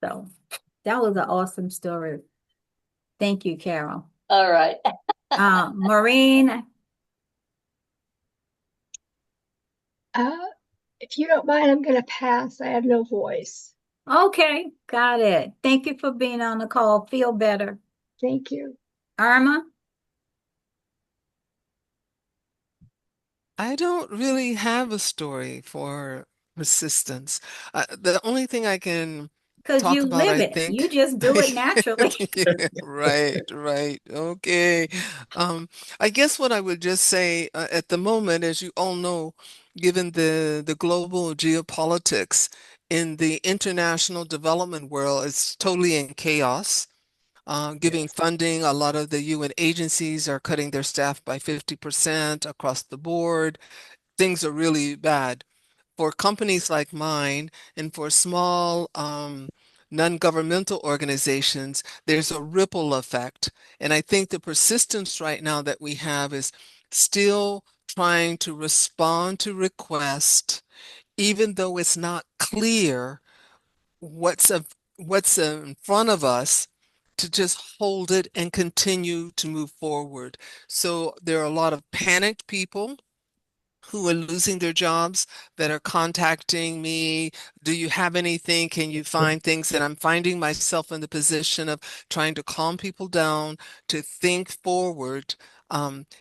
So that was an awesome story. Thank you, Carol. All right. Maureen, Uh, if you don't mind, I'm going to pass. I have no voice. okay, got it. Thank you for being on the call. Feel better. Thank you. Irma, I don't really have a story for persistence. The only thing I can because talk you about, live I it. You think, just do it naturally. yeah, right, right. Okay. Um, I guess what I would just say at the moment, as you all know, given the global geopolitics in the international development world, it's totally in chaos. Giving funding, a lot of the UN agencies are cutting their staff by 50% across the board. Things are really bad. For companies like mine and for small non-governmental organizations, there's a ripple effect. And I think the persistence right now that we have is still trying to respond to requests, even though it's not clear what's in front of us, to just hold it and continue to move forward. So there are a lot of panicked people who are losing their jobs that are contacting me. Do you have anything? Can you find things? And I'm finding myself in the position of trying to calm people down, to think forward.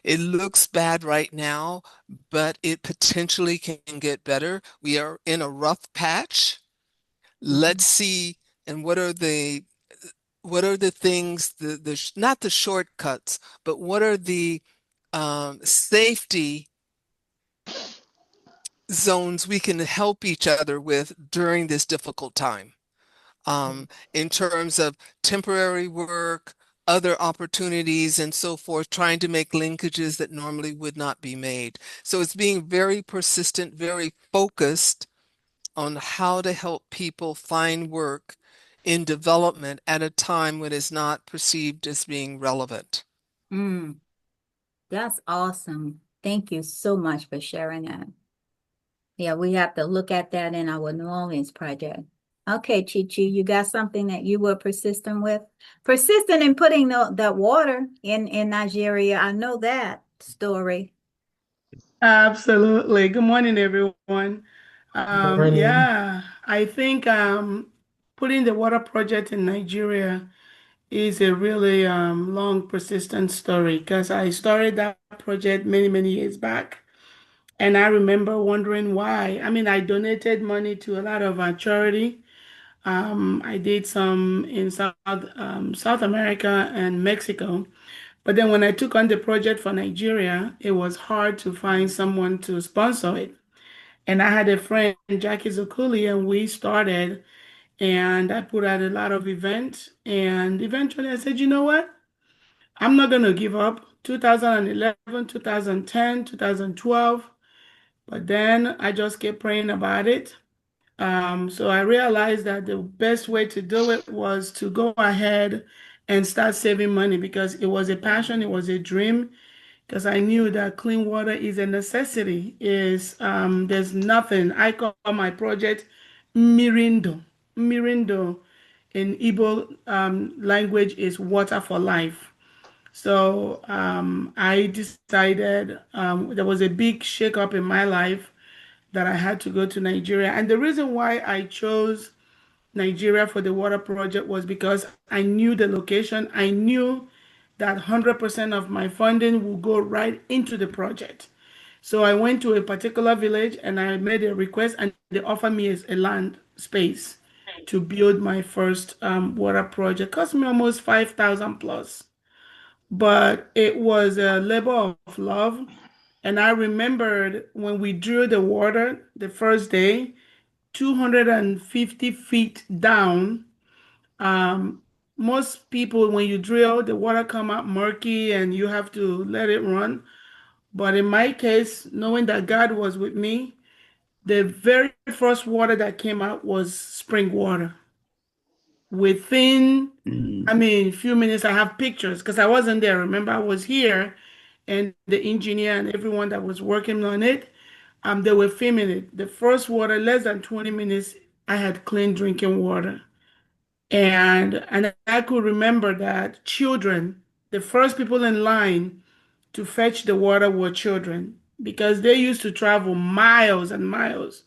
It looks bad right now, but it potentially can get better. We are in a rough patch. Let's Mhm. see, and what are the things, not the shortcuts, but what are the safety zones we can help each other with during this difficult time, in terms of temporary work, other opportunities, and so forth, trying to make linkages that normally would not be made. So it's being very persistent, very focused on how to help people find work in development at a time when it's not perceived as being relevant. Mm, that's awesome. Thank you so much for sharing that. Yeah, we have to look at that in our New Orleans project. Okay, Chi, you got something that you were persistent with? Persistent in putting the water in Nigeria. I know that story. Absolutely. Good morning, everyone. Morning. Yeah, I think putting the water project in Nigeria is a really long, persistent story because I started that project many, many years back. And I remember wondering why. I mean, I donated money to a lot of charity. I did some in South America and Mexico. But then when I took on the project for Nigeria, it was hard to find someone to sponsor it. And I had a friend, Jackie Zukuli, and we started, and I put out a lot of events. And eventually I said, you know what? I'm not going to give up. 2011, 2010, 2012. But then I just kept praying about it. So I realized that the best way to do it was to go ahead and start saving money because it was a passion, it was a dream, because I knew that clean water is a necessity. Is There's nothing. I call my project Mirindo. Mirindo in Igbo language is water for life. So I decided there was a big shakeup in my life that I had to go to Nigeria. And the reason why I chose Nigeria for the water project was because I knew the location. I knew that 100% of my funding will go right into the project. So I went to a particular village and I made a request, and they offered me a land space to build my first water project. Cost me almost 5,000 plus, but it was a labor of love. And I remembered when we drew the water the first day, 250 feet down. Um, Most people, when you drill, the water come out murky and you have to let it run. But in my case, knowing that God was with me, the very first water that came out was spring water. Within, I mean, few minutes, I have pictures because I wasn't there. Remember, I was here, and the engineer and everyone that was working on it, they were filming it. The first water, less than 20 minutes, I had clean drinking water. And I could remember that children, the first people in line to fetch the water were children because they used to travel miles and miles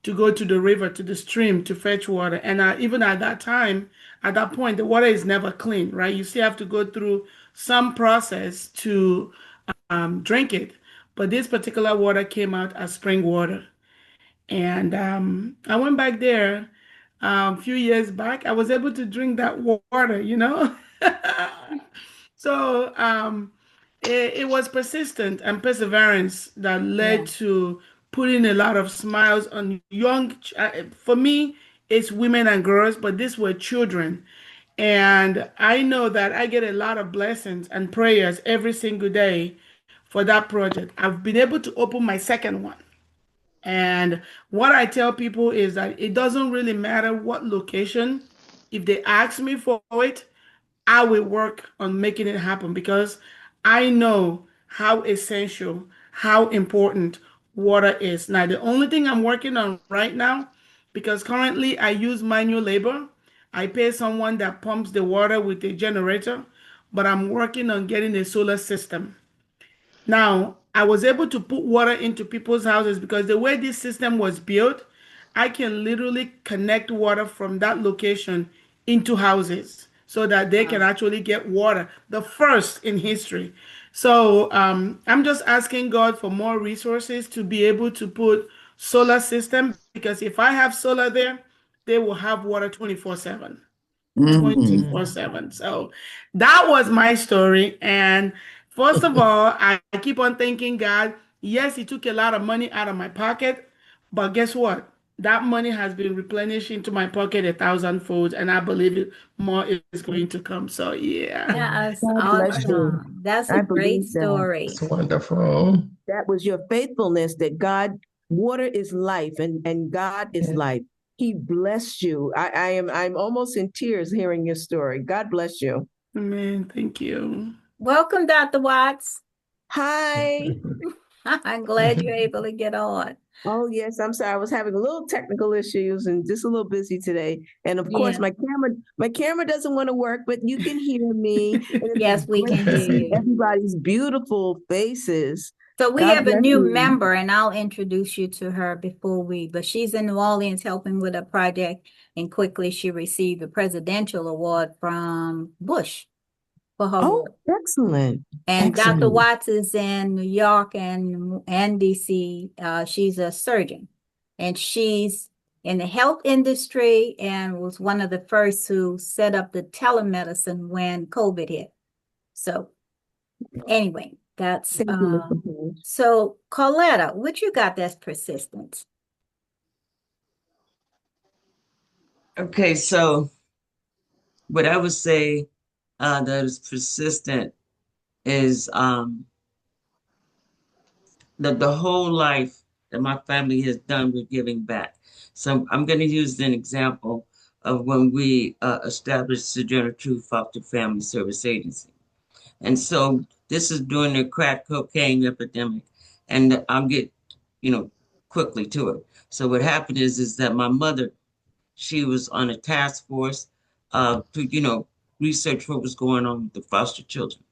to go to the river, to the stream to fetch water. And even at that time, at that point, the water is never clean, right? You still have to go through some process to drink it. But this particular water came out as spring water. And I went back there a few years back. I was able to drink that water, you know? So it was persistent and perseverance that Yeah. led to putting a lot of smiles on for me, it's women and girls, but these were children. And I know that I get a lot of blessings and prayers every single day for that project. I've been able to open my second one. And what I tell people is that it doesn't really matter what location. If they ask me for it, I will work on making it happen because I know how essential, how important water is. Now, the only thing I'm working on right now, because currently I use manual labor, I pay someone that pumps the water with a generator, but I'm working on getting a solar system. Now, I was able to put water into people's houses because the way this system was built, I can literally connect water from that location into houses so that they can Wow. actually get water, the first in history. So I'm just asking God for more resources to be able to put solar system because if I have solar there, they will have water 24/7. Mm. 24/7. So that was my story. And first of all, I keep on thanking God. Yes, He took a lot of money out of my pocket, but guess what? That money has been replenished into my pocket 1,000 folds, and I believe more is going to come. So yeah. That's God bless you. awesome. That's a I great believe that. story. It's wonderful. That was your faithfulness that God, water is life and God is Yeah. life. He blessed you. I'm almost in tears hearing your story. God bless you. Amen. Thank you. Welcome, Dr. Watts. Hi. I'm glad you're able to get on. Oh yes, I'm sorry. I was having a little technical issues and just a little busy today. And of course, Yeah. my camera doesn't want to work, but you can hear me. And it's Yes, we great can to hear see you. everybody's beautiful faces. So we God have a bless new you. member, and I'll introduce you to her but she's in New Orleans helping with a project, and quickly she received a presidential award from Bush for her Oh, work. excellent. And Dr. Excellent. Watts is in New York and DC. She's a surgeon, and she's in the health industry and was one of the first who set up the telemedicine when COVID hit. So anyway, that's Thank you, Mr. Page. so Coletta, what you got that's persistence? Okay, so what I would say that is persistent is the whole life that my family has done with giving back. So I'm going to use an example of when we established Sojourner Truth Foster Family Service Agency. And so this is during the crack cocaine epidemic. And I'll get, you know, quickly to it. So what happened is that my mother, she was on a task force to, research what was going on with the foster children.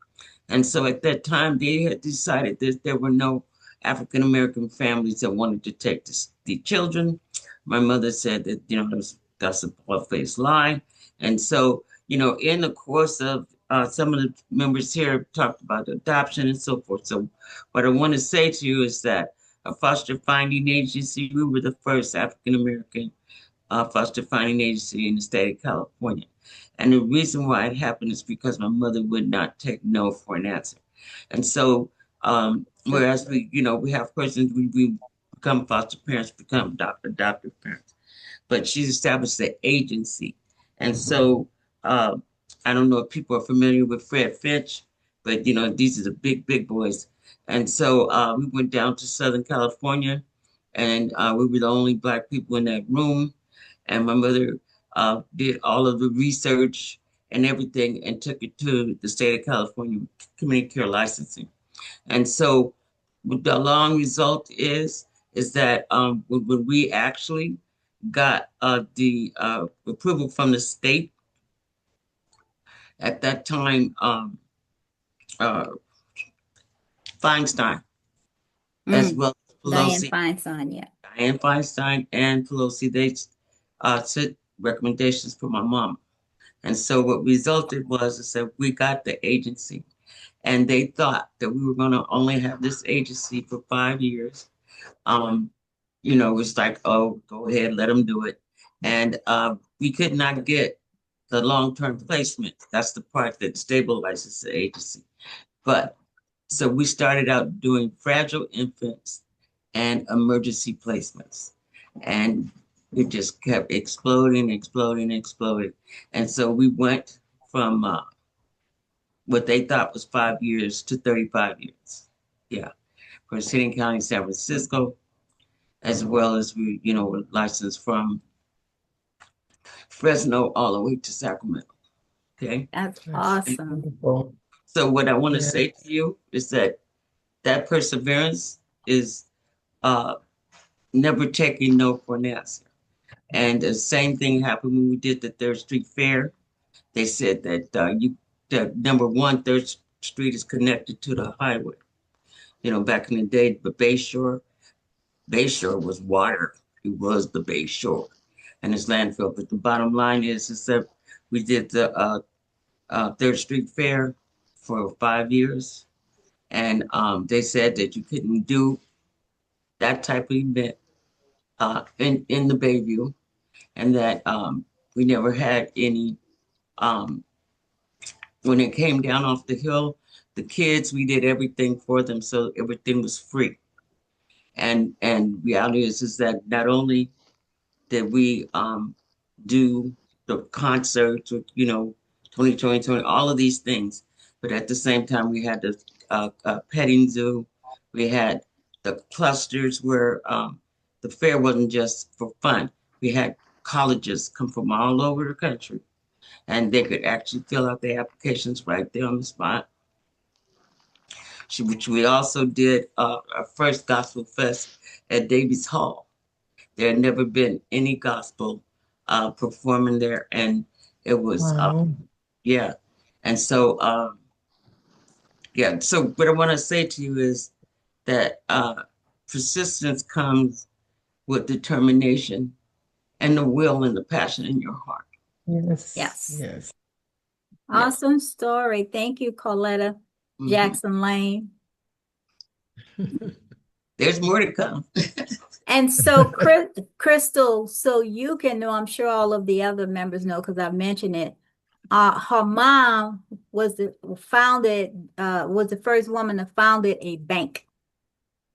And so at that time, they had decided that there were no African American families that wanted to take the children. My mother said that, that's a bald-faced lie. And so, in the course of some of the members here talked about adoption and so forth. So what I want to say to you is that a foster finding agency, we were the first African American foster finding agency in the state of California. And the reason why it happened is because my mother would not take no for an answer. And so, whereas we have persons, we become foster parents, become adoptive parents, but she's established the agency. And so, uh, I don't know if people are familiar with Fred Finch, but these are the big, big boys. And so we went down to Southern California, and we were the only Black people in that room. And my mother did all of the research and everything and took it to the state of California community care licensing. And so the long result is that when we actually got the approval from the state. At that time, uh, Feinstein, as Mm, well as Diane Pelosi, Feinstein, yeah. Dianne Feinstein and Pelosi, they sent recommendations for my mom. And so what resulted was is that we got the agency, and they thought that we were going to only have this agency for 5 years. Um, it was like, oh, go ahead, let them do it. And we could not get the long-term placement. That's the part that stabilizes the agency. But so we started out doing fragile infants and emergency placements. And it just kept exploding, exploding, exploding. And so we went from what they thought was 5 years to 35 years. Yeah, for City County, San Francisco, as well as were licensed from Fresno all the way to Sacramento. Okay. That's That's awesome. wonderful. So what I want to Yeah. say to you is that perseverance is uh, never taking no for an answer. And the same thing happened when we did the Third Street Fair. They said that the number one, Third Street is connected to the highway. Back in the day, the Bayshore was water. It was the Bayshore, and it's landfill. But the bottom line is that we did the Third Street Fair for 5 years, and they said that you couldn't do that type of event in the Bayview, and that we never had any. Um, when it came down off the hill, the kids, we did everything for them, so everything was free. And reality is that not only did we do the concerts with 2020, all of these things, but at the same time we had the petting zoo, we had the clusters where the fair wasn't just for fun. We had colleges come from all over the country, and they could actually fill out their applications right there on the spot. Which we also did our first gospel fest at Davies Hall. There had never been any gospel performing there, and it was Wow. yeah. And so yeah. So what I want to say to you is that persistence comes with determination and the will and the passion in your heart. Yes. Yes. Yes. Yeah. Awesome story. Thank you, Coletta Mhm. Jackson Lane. There's more to come. And so, Crystal, so you can know, I'm sure all of the other members know because I've mentioned it. Her mom was the first woman to founded a bank,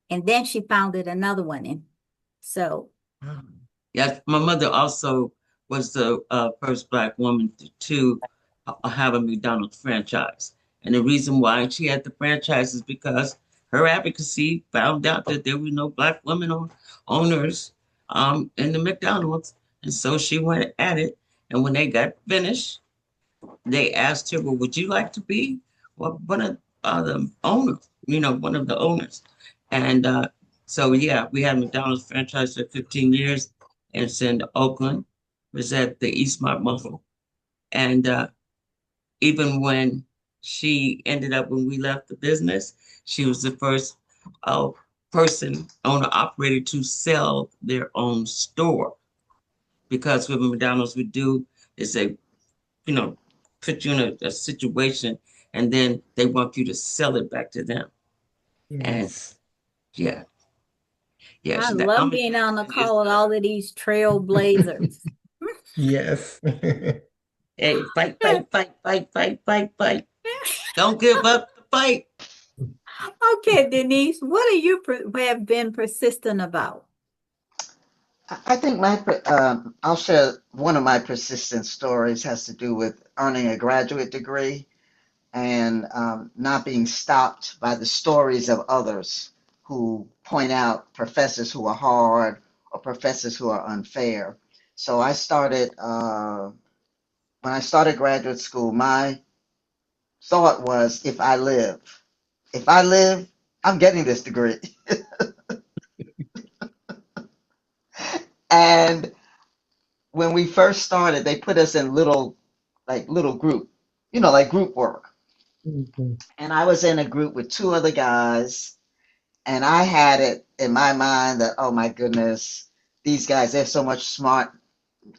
and then she founded another one. And so, Wow. Yes, my mother also was the first Black woman to have a McDonald's franchise. And the reason why she had the franchise is because her advocacy found out that there were no Black women owners in the McDonald's. And so she went at it. And when they got finished, they asked her, well, would you like to be one of the owners, one of the owners? And so, yeah, we had McDonald's franchise for 15 years, and it's in Oakland. It was at the Eastmont Mall. And even when she ended up, when we left the business, she was the first person, owner operator, to sell their own store. Because what McDonald's would do is they you know, put you in a situation, and then they want you to sell it back to them. And Yes. yeah, yeah. I So that love I'm being on the excited. call with all of these trailblazers. Yes. Hey, fight, fight, fight, fight, fight, fight, fight. Don't give up the fight. Okay, Denise, what do you have been persistent about? I think I'll share one of my persistent stories has to do with earning a graduate degree and not being stopped by the stories of others who point out professors who are hard or professors who are unfair. So when I started graduate school, my thought was if I live, I'm getting this degree. And when we first started, they put us in little group, like group work. Mhm. And I was in a group with two other guys, and I had it in my mind that, oh my goodness, these guys, they're so much smart.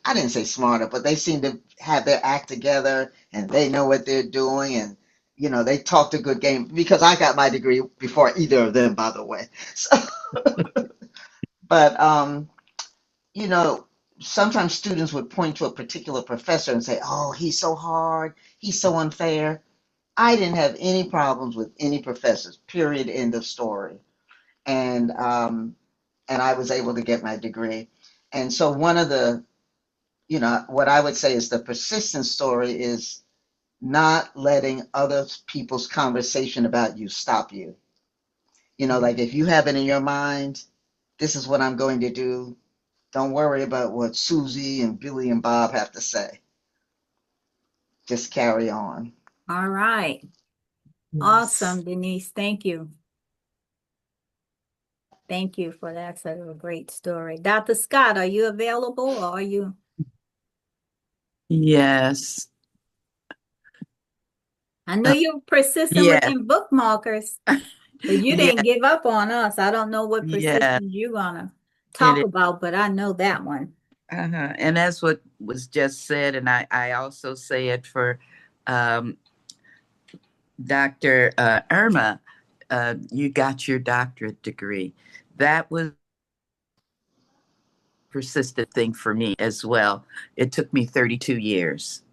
I didn't say smarter, but they seem to have their act together and they know what they're doing. And, they talked a good game because I got my degree before either of them, by the way. So, but, you know, sometimes students would point to a particular professor and say, oh, he's so hard, he's so unfair. I didn't have any problems with any professors, period, end of story. And I was able to get my degree. And so one of the, what I would say is the persistent story is not letting other people's conversation about you stop you. Like if you have it in your mind, this is what I'm going to do. Don't worry about what Susie and Billy and Bob have to say. Just carry on. All right. Yes. Awesome, Denise. Thank you. Thank you for that. Sort of a great story. Dr. Scott, are you available or are you? Yes. I know you're persistent with Yeah. them bookmarkers, but you Yeah. didn't give up on us. I don't know what Yeah. persistence you're gonna It talk is. about, but I know that one. And that's what was just said. And I also say it for um, Dr. Irma. You got your doctorate degree. That was a persistent thing for me as well. It took me 32 years.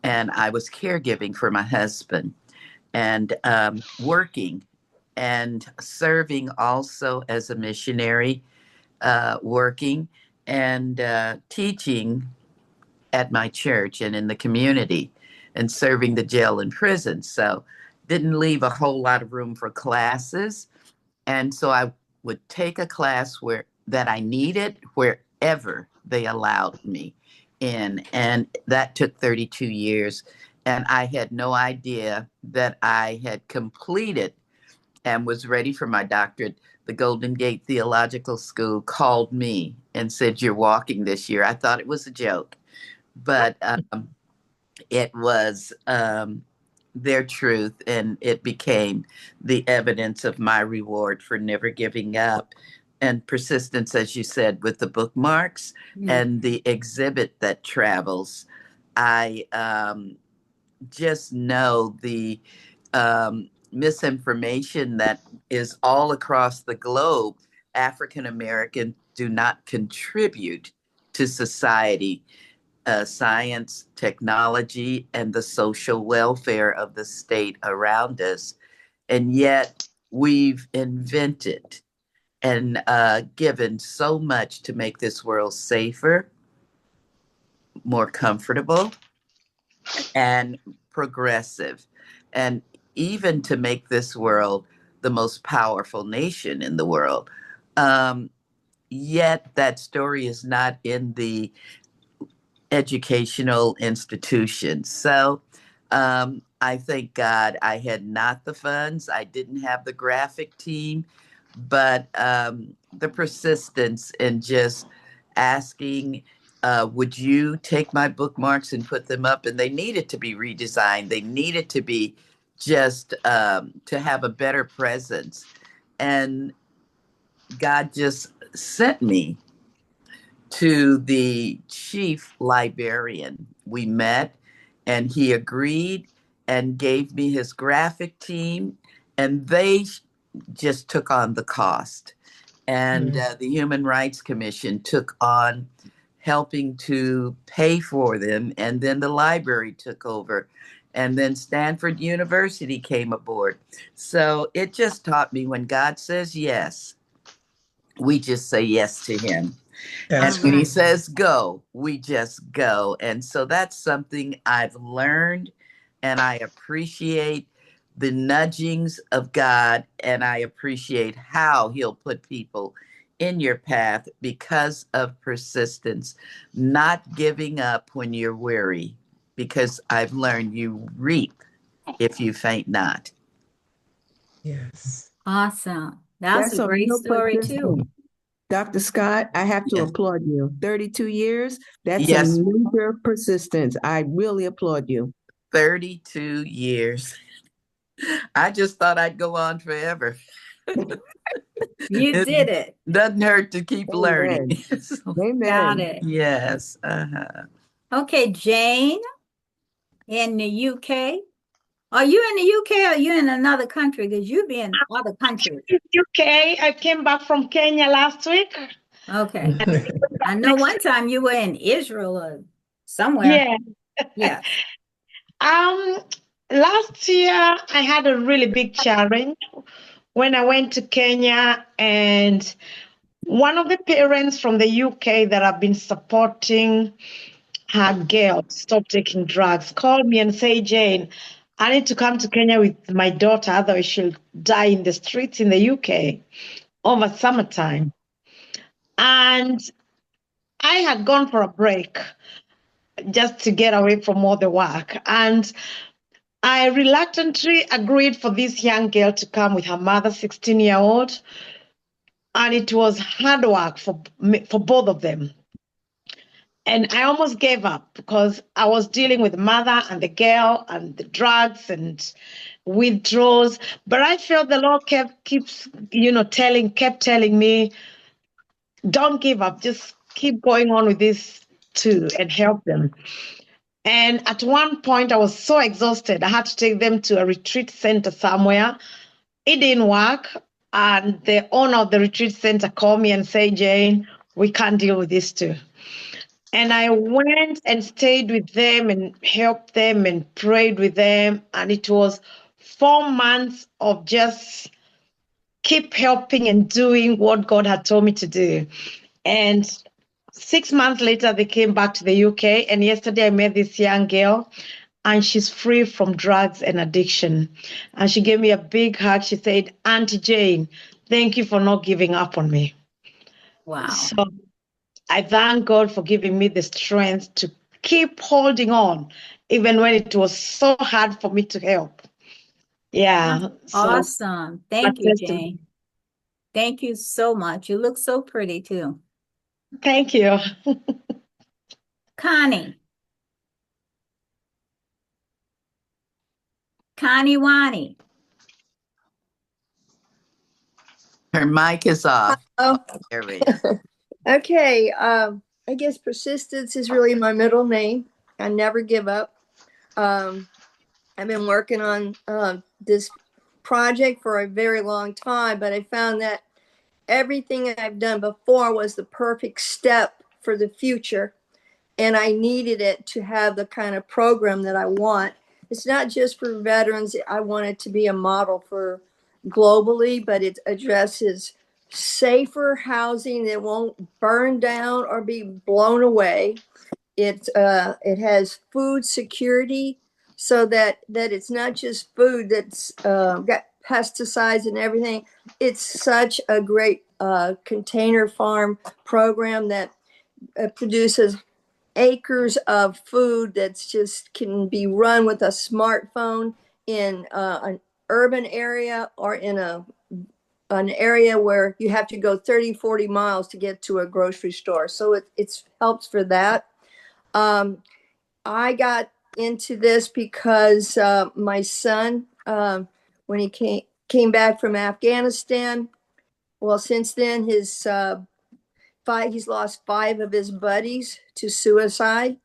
And I was caregiving for my husband and working and serving also as a missionary, working and teaching at my church and in the community and serving the jail and prison. So didn't leave a whole lot of room for classes. And so I would take a class that I needed wherever they allowed me in. And that took 32 years. And I had no idea that I had completed and was ready for my doctorate. The Golden Gate Theological School called me and said, "You're walking this year." I thought it was a joke, but it was their truth, and it became the evidence of my reward for never giving up and persistence, as you said, with the bookmarks Mm. and the exhibit that travels. I just know the misinformation that is all across the globe. African Americans do not contribute to society, science, technology, and the social welfare of the state around us. And yet we've invented and given so much to make this world safer, more comfortable, and progressive, and even to make this world the most powerful nation in the world. Um, Yet that story is not in the educational institutions. So I thank God I had not the funds, I didn't have the graphic team, but the persistence in just asking, would you take my bookmarks and put them up? And they needed to be redesigned. They needed to be just to have a better presence. And God just sent me to the chief librarian. We met and he agreed and gave me his graphic team, and they just took on the cost. And the Human Rights Commission took on helping to pay for them. And then the library took over. And then Stanford University came aboard. So it just taught me when God says yes, we just say yes to him. And All That's when he right. says go, we just go. And so that's something I've learned, and I appreciate the nudgings of God, and I appreciate how he'll put people in your path because of persistence, not giving up when you're weary, because I've learned you reap if you faint not. yes. Awesome. That's That's a some great real story too. persistence. Dr. Scott, I have to Yes. applaud you. 32 years, that's a Yes, major persistence. I really applaud you. 32 years. I just thought I'd go on forever. You It did it. doesn't hurt to keep learning. Amen. So, Got Amen. it. yes. Uh-huh. Okay, Jane in the UK. Are you in the UK or are you in another country? Because you be in other countries. UK. I came back from Kenya last week. Okay. I know Next, one time you were in Israel or somewhere. yeah. Yeah. Um, Last year I had a really big challenge when I went to Kenya, and one of the parents from the UK that have been supporting her girl to stop taking drugs called me and say, Jane, I need to come to Kenya with my daughter, otherwise she'll die in the streets in the UK over summertime. And I had gone for a break just to get away from all the work. And I reluctantly agreed for this young girl to come with her mother, 16-year-old. And it was hard work for both of them. And I almost gave up because I was dealing with the mother and the girl and the drugs and withdrawals. But I felt the Lord kept telling me, don't give up, just keep going on with this too and help them. And at one point, I was so exhausted, I had to take them to a retreat center somewhere. It didn't work. And the owner of the retreat center called me and said, Jane, we can't deal with this too. And I went and stayed with them and helped them and prayed with them. And it was 4 months of just keep helping and doing what God had told me to do. And 6 months later, they came back to the UK. And yesterday I met this young girl, and she's free from drugs and addiction. And she gave me a big hug. She said, Auntie Jane, thank you for not giving up on me. Wow. So I thank God for giving me the strength to keep holding on, even when it was so hard for me to help. Yeah. So Awesome. Thank you, Jane. Thank you so much. You look so pretty too. thank you. Connie. Connie Wani. Her mic is off. Oh, There we go. okay. I guess persistence is really my middle name. I never give up. I've been working on this project for a very long time, but I found that everything I've done before was the perfect step for the future. And I needed it to have the kind of program that I want. It's not just for veterans. I want it to be a model for globally, but it addresses safer housing that won't burn down or be blown away. It has food security, so that it's not just food that's got pesticides and everything. It's such a great container farm program that produces acres of food that's just can be run with a smartphone in an urban area or in an area where you have to go 30-40 miles to get to a grocery store. So it's helps for that. I got into this because my son, when he came back from Afghanistan, well, since then he's lost 5 of his buddies to suicide.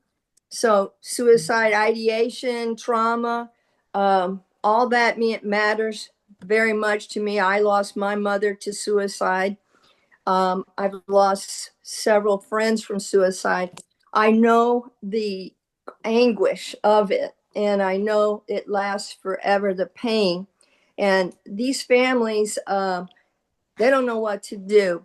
So suicide ideation, trauma, all that matters very much to me. I lost my mother to suicide. I've lost several friends from suicide. I know the anguish of it, and I know it lasts forever, the pain. And these families, they don't know what to do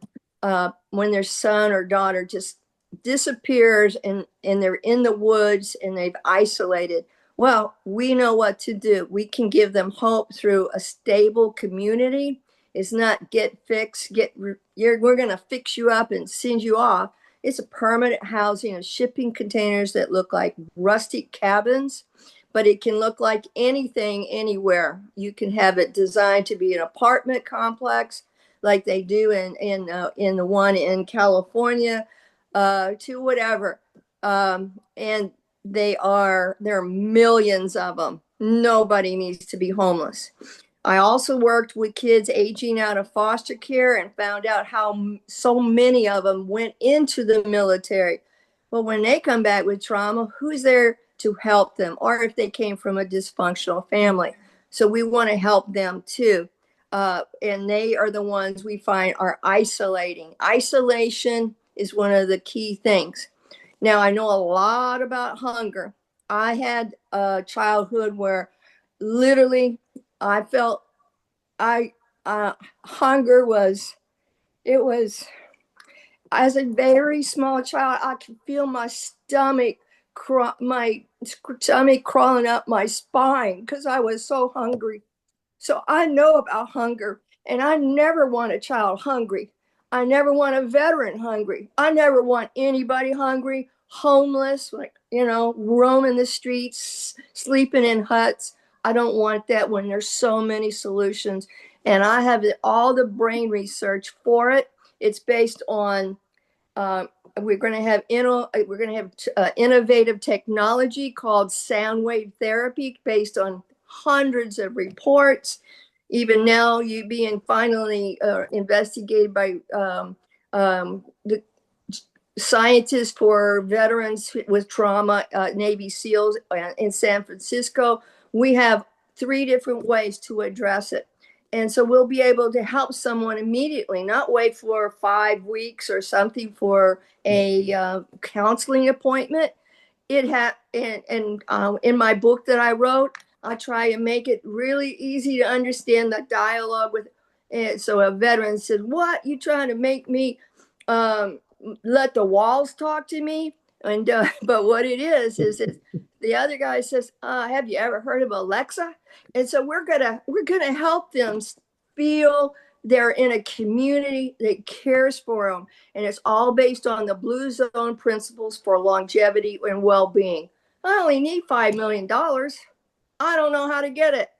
when their son or daughter just disappears and they're in the woods and they've isolated. Well, we know what to do. We can give them hope through a stable community. It's not get fixed, we're going to fix you up and send you off. It's a permanent housing of shipping containers that look like rustic cabins, but it can look like anything, anywhere. You can have it designed to be an apartment complex, like they do in the one in California, to whatever. And there are millions of them. Nobody needs to be homeless. I also worked with kids aging out of foster care and found out how so many of them went into the military. Well, when they come back with trauma, who's there to help them? Or if they came from a dysfunctional family. So we want to help them too. And they are the ones we find are isolating. Isolation is one of the key things. Now, I know a lot about hunger. I had a childhood where literally I felt hunger was, it was, as a very small child, I could feel my stomach crawling up my spine because I was so hungry. So I know about hunger, and I never want a child hungry. I never want a veteran hungry. I never want anybody hungry, homeless, like, roaming the streets, sleeping in huts. I don't want that when there's so many solutions. And I have all the brain research for it. It's based on we're going to have innovative technology called sound wave therapy based on hundreds of reports. Even now, you being finally investigated by the scientists for veterans with trauma, Navy SEALs in San Francisco. We have 3 different ways to address it. And so we'll be able to help someone immediately, not wait for 5 weeks or something for a counseling appointment. In my book that I wrote, I try to make it really easy to understand the dialogue with. And so a veteran said, "What, you trying to make me let the walls talk to me?" And but what it is the other guy says, "Have you ever heard of Alexa?" And so we're gonna help them feel they're in a community that cares for them, and it's all based on the Blue Zone principles for longevity and well-being. I only need $5 million. I don't know how to get it.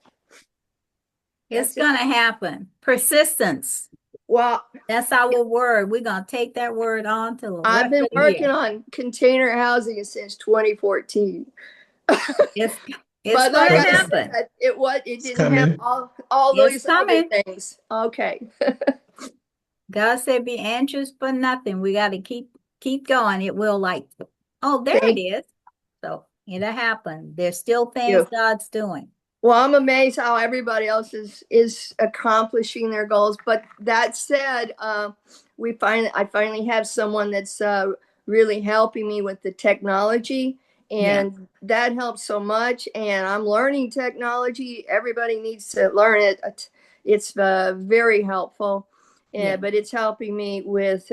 It's going to happen. Persistence. Well, that's our word. We're going to take that word on to the rest I've been of the working year. on container housing since 2014. It's But going to like I happen. said, it didn't have all It's those other coming. things. Okay. God said, "Be anxious for nothing." We got to keep going. It will, there it is. So it'll happen. There's still things God's doing. Well, I'm amazed how everybody else is accomplishing their goals. But that said, I finally have someone that's really helping me with the technology, and that helps so much. And I'm learning technology. Everybody needs to learn it. It's very helpful, but it's helping me with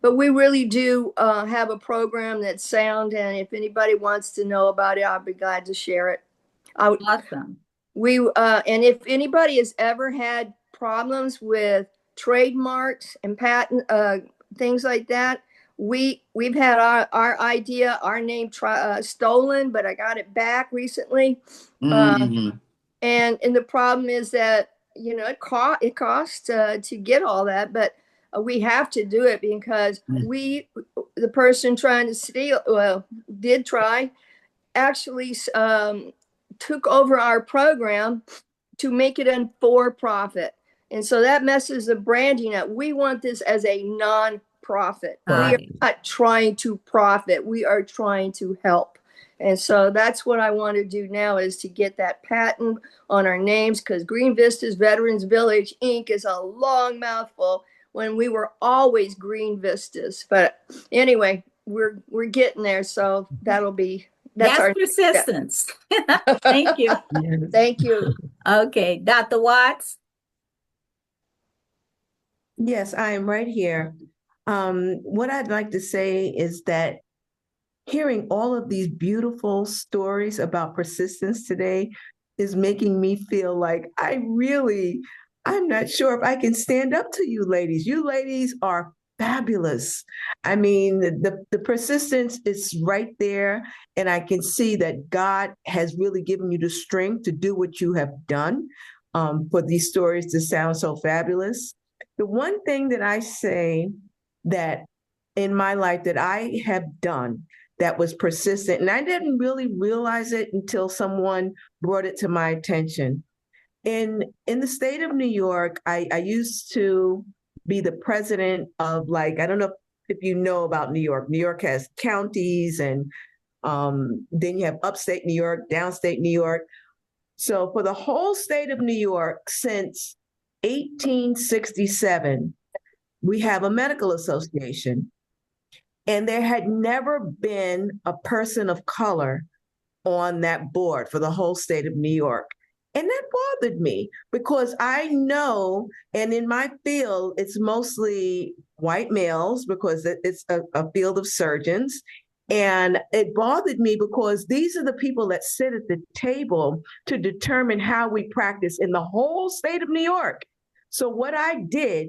But we really do have a program that's sound, and if anybody wants to know about it, I'll be glad to share it. Awesome. And if anybody has ever had problems with trademarks and patent things like that, we've had our name stolen, but I got it back recently. And the problem is that it costs to get all that, but we have to do it because the person trying to steal did try actually took over our program to make it a for-profit. And so that messes the branding up. We want this as a non-profit. We are not trying to profit. We are trying to help. And so that's what I want to do now, is to get that patent on our names, because Green Vistas Veterans Village Inc. is a long mouthful when we were always Green Vistas. But anyway, we're getting there. So that's our persistence. Thank you. Thank you. Okay, Dr. Watts. Yes, I am right here. What I'd like to say is that hearing all of these beautiful stories about persistence today is making me feel like I'm not sure if I can stand up to you ladies. You ladies are fabulous. I mean, the persistence is right there, and I can see that God has really given you the strength to do what you have done. for these stories to sound so fabulous. The one thing that I say that in my life that I have done that was persistent, and I didn't really realize it until someone brought it to my attention. In the state of New York, I used to be the president of, like, I don't know if you know about New York. New York has counties, and then you have upstate New York, downstate New York. So for the whole state of New York since 1867, we have a medical association. And there had never been a person of color on that board for the whole state of New York. And that bothered me because I know, and in my field, it's mostly white males because it's a field of surgeons. And it bothered me because these are the people that sit at the table to determine how we practice in the whole state of New York. So what I did,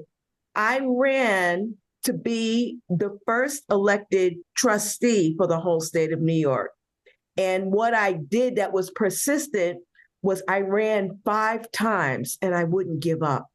I ran to be the first elected trustee for the whole state of New York. And what I did that was persistent was I ran 5 times and I wouldn't give up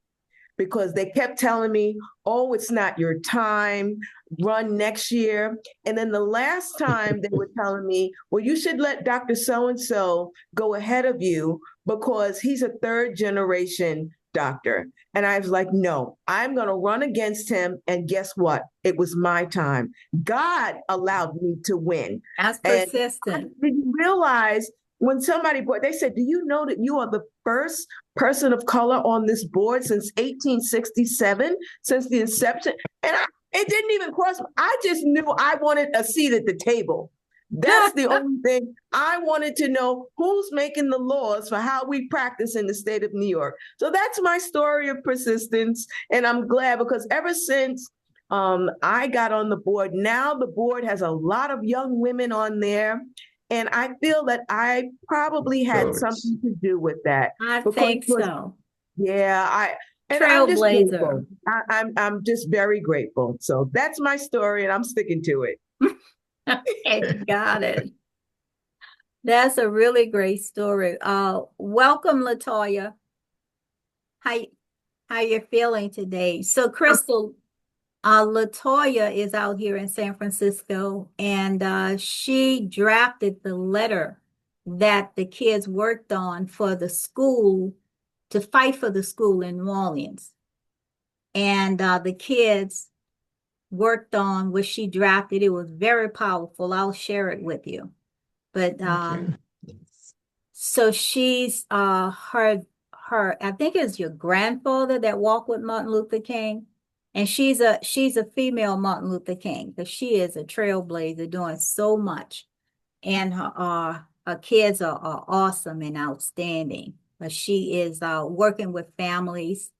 because they kept telling me, oh, it's not your time, run next year. And then the last time they were telling me, well, you should let Dr. So-and-so go ahead of you because he's a 3rd generation doctor. And I was like, no, I'm going to run against him. And guess what? It was my time. God allowed me to win. That's And persistent. I didn't realize when somebody brought, they said, do you know that you are the first person of color on this board since 1867, since the inception? And it didn't even cross. I just knew I wanted a seat at the table. That's the only thing. I wanted to know who's making the laws for how we practice in the state of New York. So that's my story of persistence. And I'm glad because ever since I got on the board, now the board has a lot of young women on there. And I feel that I probably had something to do with that. I think so. Yeah, I'm just Trailblazer. grateful. I'm just very grateful. So that's my story, and I'm sticking to it. Okay, got it. That's a really great story. Welcome, Latoya. How you feeling today? So, Crystal, Latoya is out here in San Francisco, and she drafted the letter that the kids worked on for the school to fight for the school in New Orleans. And the kids worked on what she drafted. It was very powerful. I'll share it with you. But so she's her I think it's your grandfather that walked with Martin Luther King. And she's a female Martin Luther King because she is a trailblazer doing so much. And her kids are awesome and outstanding. But she is working with families.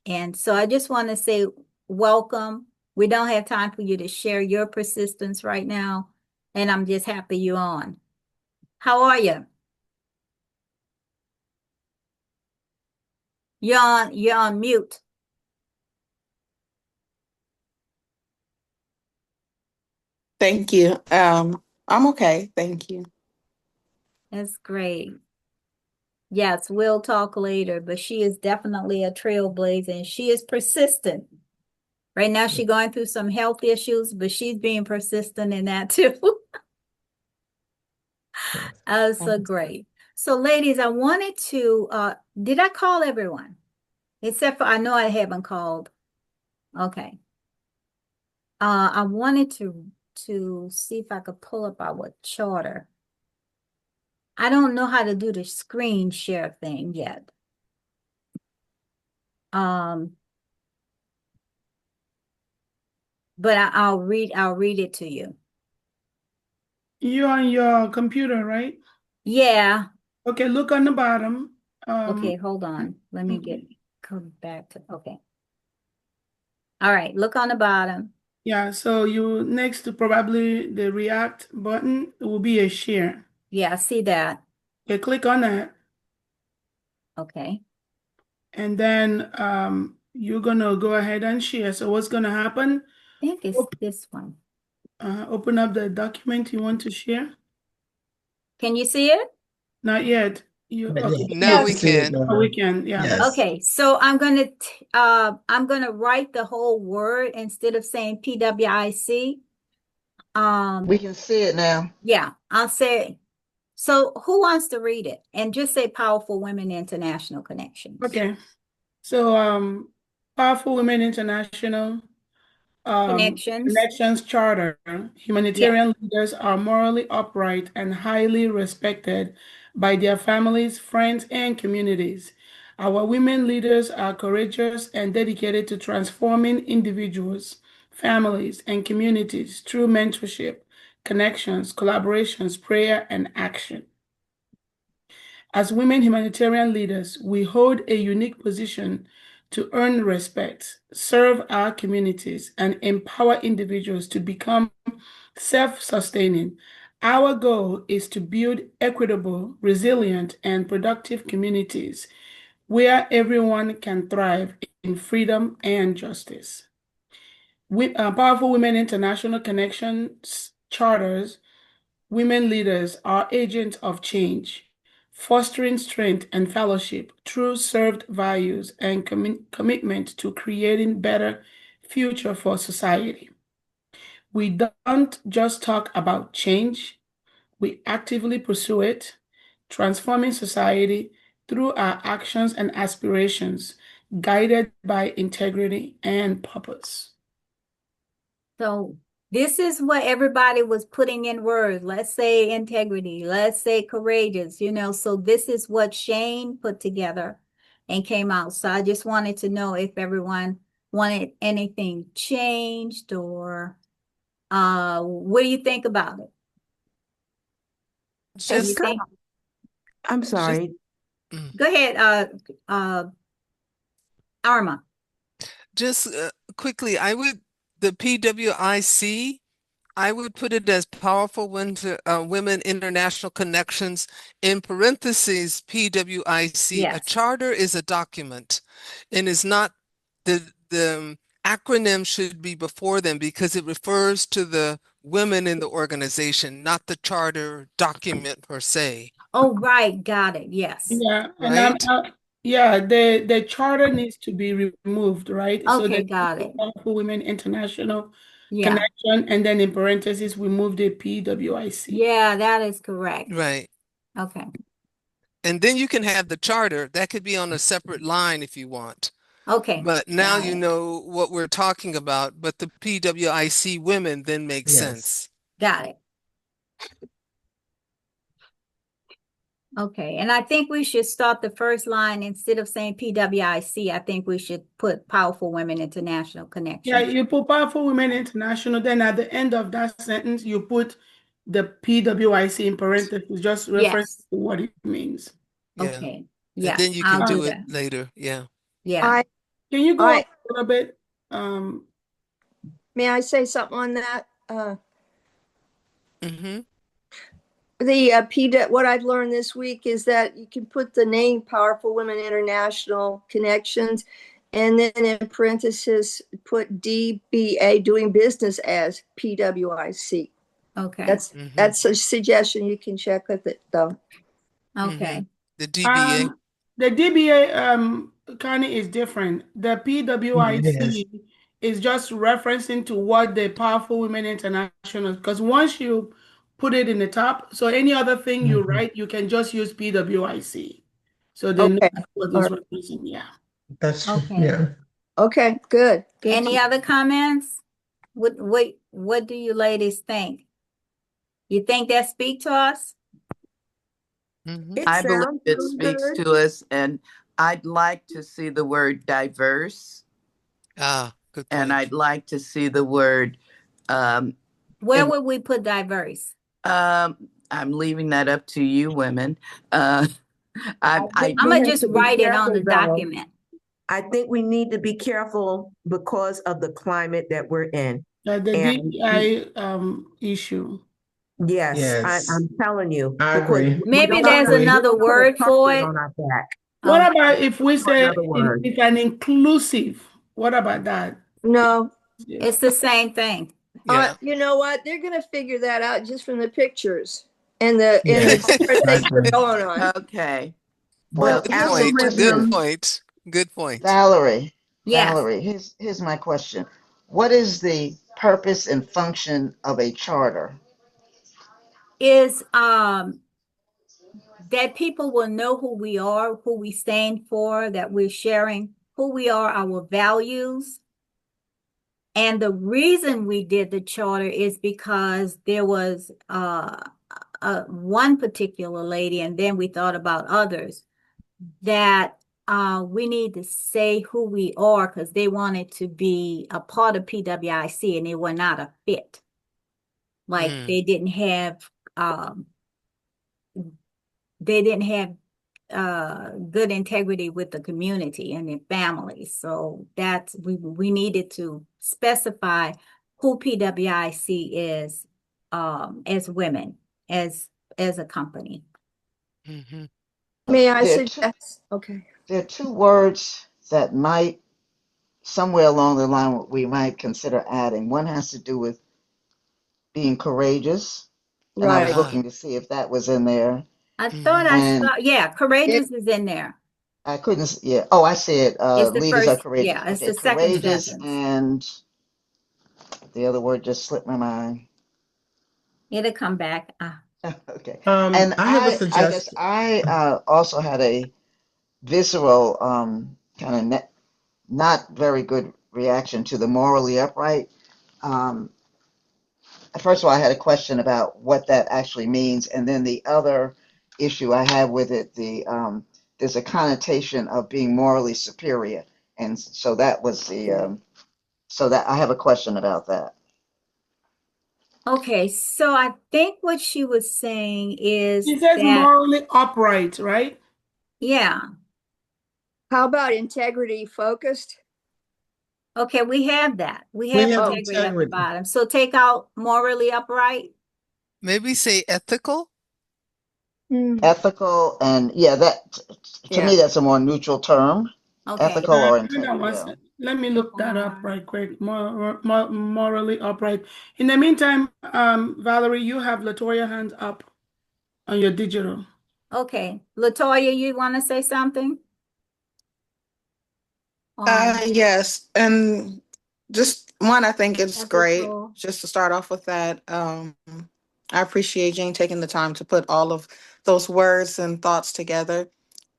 And so I just want to say welcome. We don't have time for you to share your persistence right now. And I'm just happy you're on. How are you? You're on mute. Thank you. I'm okay. Thank you. That's great. Yes, we'll talk later, but she is definitely a trailblazer and she is persistent. Right now, she's going through some health issues, but she's being persistent in that too. So great. So ladies, I wanted to, did I call everyone? Except for, I know I haven't called. Okay. I wanted to see if I could pull up our charter. I don't know how to do the screen share thing yet. But I'll read it to you. You're on your computer, right? Yeah. Okay, look on the bottom. Okay, hold on. Let me come back to, okay. All right, look on the bottom. Yeah, so you next to probably the React button will be a share. Yeah, I see that. Okay, click on that. Okay. And then you're gonna go ahead and share. So what's gonna happen? I think it's this one. Open up the document you want to share. Can you see it? Not yet. Okay. Now we Yes. can. Oh, we can, yeah. Yes. Okay, so I'm gonna write the whole word instead of saying PWIC. We can see it now. Yeah, I'll say. So who wants to read it? And just say Powerful Women International Connections. Okay. So, Powerful Women International Connections. Connections Charter. Yeah. Humanitarian leaders are morally upright and highly respected by their families, friends, and communities. Our women leaders are courageous and dedicated to transforming individuals, families, and communities through mentorship, connections, collaborations, prayer, and action. As women humanitarian leaders, we hold a unique position to earn respect, serve our communities, and empower individuals to become self-sustaining. Our goal is to build equitable, resilient, and productive communities where everyone can thrive in freedom and justice. Powerful Women International Connections charters women leaders are agents of change, fostering strength and fellowship through served values and commitment to creating better future for society. We don't just talk about change, we actively pursue it, transforming society through our actions and aspirations, guided by integrity and purpose. So this is what everybody was putting in words. Let's say integrity, let's say courageous, so this is what Shane put together and came out. So I just wanted to know if everyone wanted anything changed or what do you think about it? Do you Just, think? I'm sorry. Go ahead, Arma. just quickly, the PWIC, I would put it as Powerful Women International Connections, in parentheses, PWIC. A Yes. charter is a document and is not the acronym should be before them because it refers to the women in the organization, not the charter document per se. Oh, right. Got it. Yes. Yeah, and Right? yeah, the charter needs to be removed, right? So Okay, the got it. Powerful Women International Yeah. Connection, and then in parentheses, we move the PWIC. Yeah, that is correct. Right. Okay. And then you can have the charter. That could be on a separate line if you want. Okay. But now Got you it. know what we're talking about, but the PWIC women then makes Yes. sense. Got it. Okay. And I think we should start the first line instead of saying PWIC. I think we should put Powerful Women International Yeah, Connection. you put Powerful Women International, then at the end of that sentence, you put the PWIC in parentheses, just reference Yes. to what it means. Yeah. Okay. And Yeah, then you can I'll do do it that. later. Yeah. Yeah. Can you go I- up a little bit? May I say something on that? Mm-hmm. What I've learned this week is that you can put the name Powerful Women International Connections and then in parentheses put DBA, doing business as PWIC. Okay. That's a suggestion. You can check with it though. Okay. The DBA. The DBA Connie is different. The PWIC is just referencing to what the Powerful Women International, because once you put it in the top, so any other thing you write, you can just use PWIC. So they know Okay. what All is right. referencing. Yeah. That's true. Okay. Yeah. Okay, good. Any other comments? What do you ladies think? You think that speak to us? Mm-hmm. It I believe sounds it really speaks good. to us, and I'd like to see the word diverse, Good and point. I'd like to see the word. Where And- would we put diverse? I'm leaving that up to you, women. I'm I'm gonna just write it on the document. I think we need to be careful because of the climate that we're in. The And- DBI issue. Yes, Yes. I'm telling you. I because agree. we Maybe don't there's wanna- another we don't put a word for target it. on our back. What Okay. about if we say Another word. it's an inclusive? What about that? No, It's the same thing. Yeah. you know what? They're going to figure that out just from the pictures. in the Yes, tour that you're exactly. going on. Okay. Well, Well, Good here's the Council point. Good question. President, point. Good point. Valerie, Yes, here's my question. What is the purpose and function of a charter? is that people will know who we are, who we stand for, that we're sharing who we are, our values. And the reason we did the charter is because there was one particular lady, and then we thought about others, that we need to say who we are because they wanted to be a part of PWIC and they were not a fit. Like Mm. um, they didn't have good integrity with the community and their families. So that's we needed to specify who PWIC is as women, as a company. Hmm. May I There are two, suggest? Okay. there are two words that might, somewhere along the line, we might consider adding. One has to do with being courageous, and I was Right. Ah. looking to see if that was in there. I thought Hmm. I And saw, yeah, It, courageous is in there. I couldn't, yeah. Oh, I said It's the leaders are first, courageous. yeah, it's Okay, the second courageous, sentence. and the other word just slipped my mind. It'll come back. Okay. Um, And I have a I guess suggestion. I also had a visceral kind of not very good reaction to the morally upright. Um, First of all, I had a question about what that actually means, and then the other issue I have with it, there's a connotation of being morally superior, and so that was so that I have a question about that. Okay, so I think what she was saying is It says that, morally upright, right? yeah, how about integrity focused? okay, we have that. We We have have Oh, integrity at the integrity. bottom. So take out morally upright. Maybe say ethical. hmm. Ethical, and yeah, that to Yeah, me that's a more neutral term. okay. Ethical or Hold on integrity. one Yeah. sec. Let me look that up Um, right quick. Morally upright. In the meantime, Valerie, you have Latoya hands up on your digital. okay. Latoya, you want to say something? Yes, and just one, I think it's great Ethical. just to start off with that. I appreciate Jane taking the time to put all of those words and thoughts together.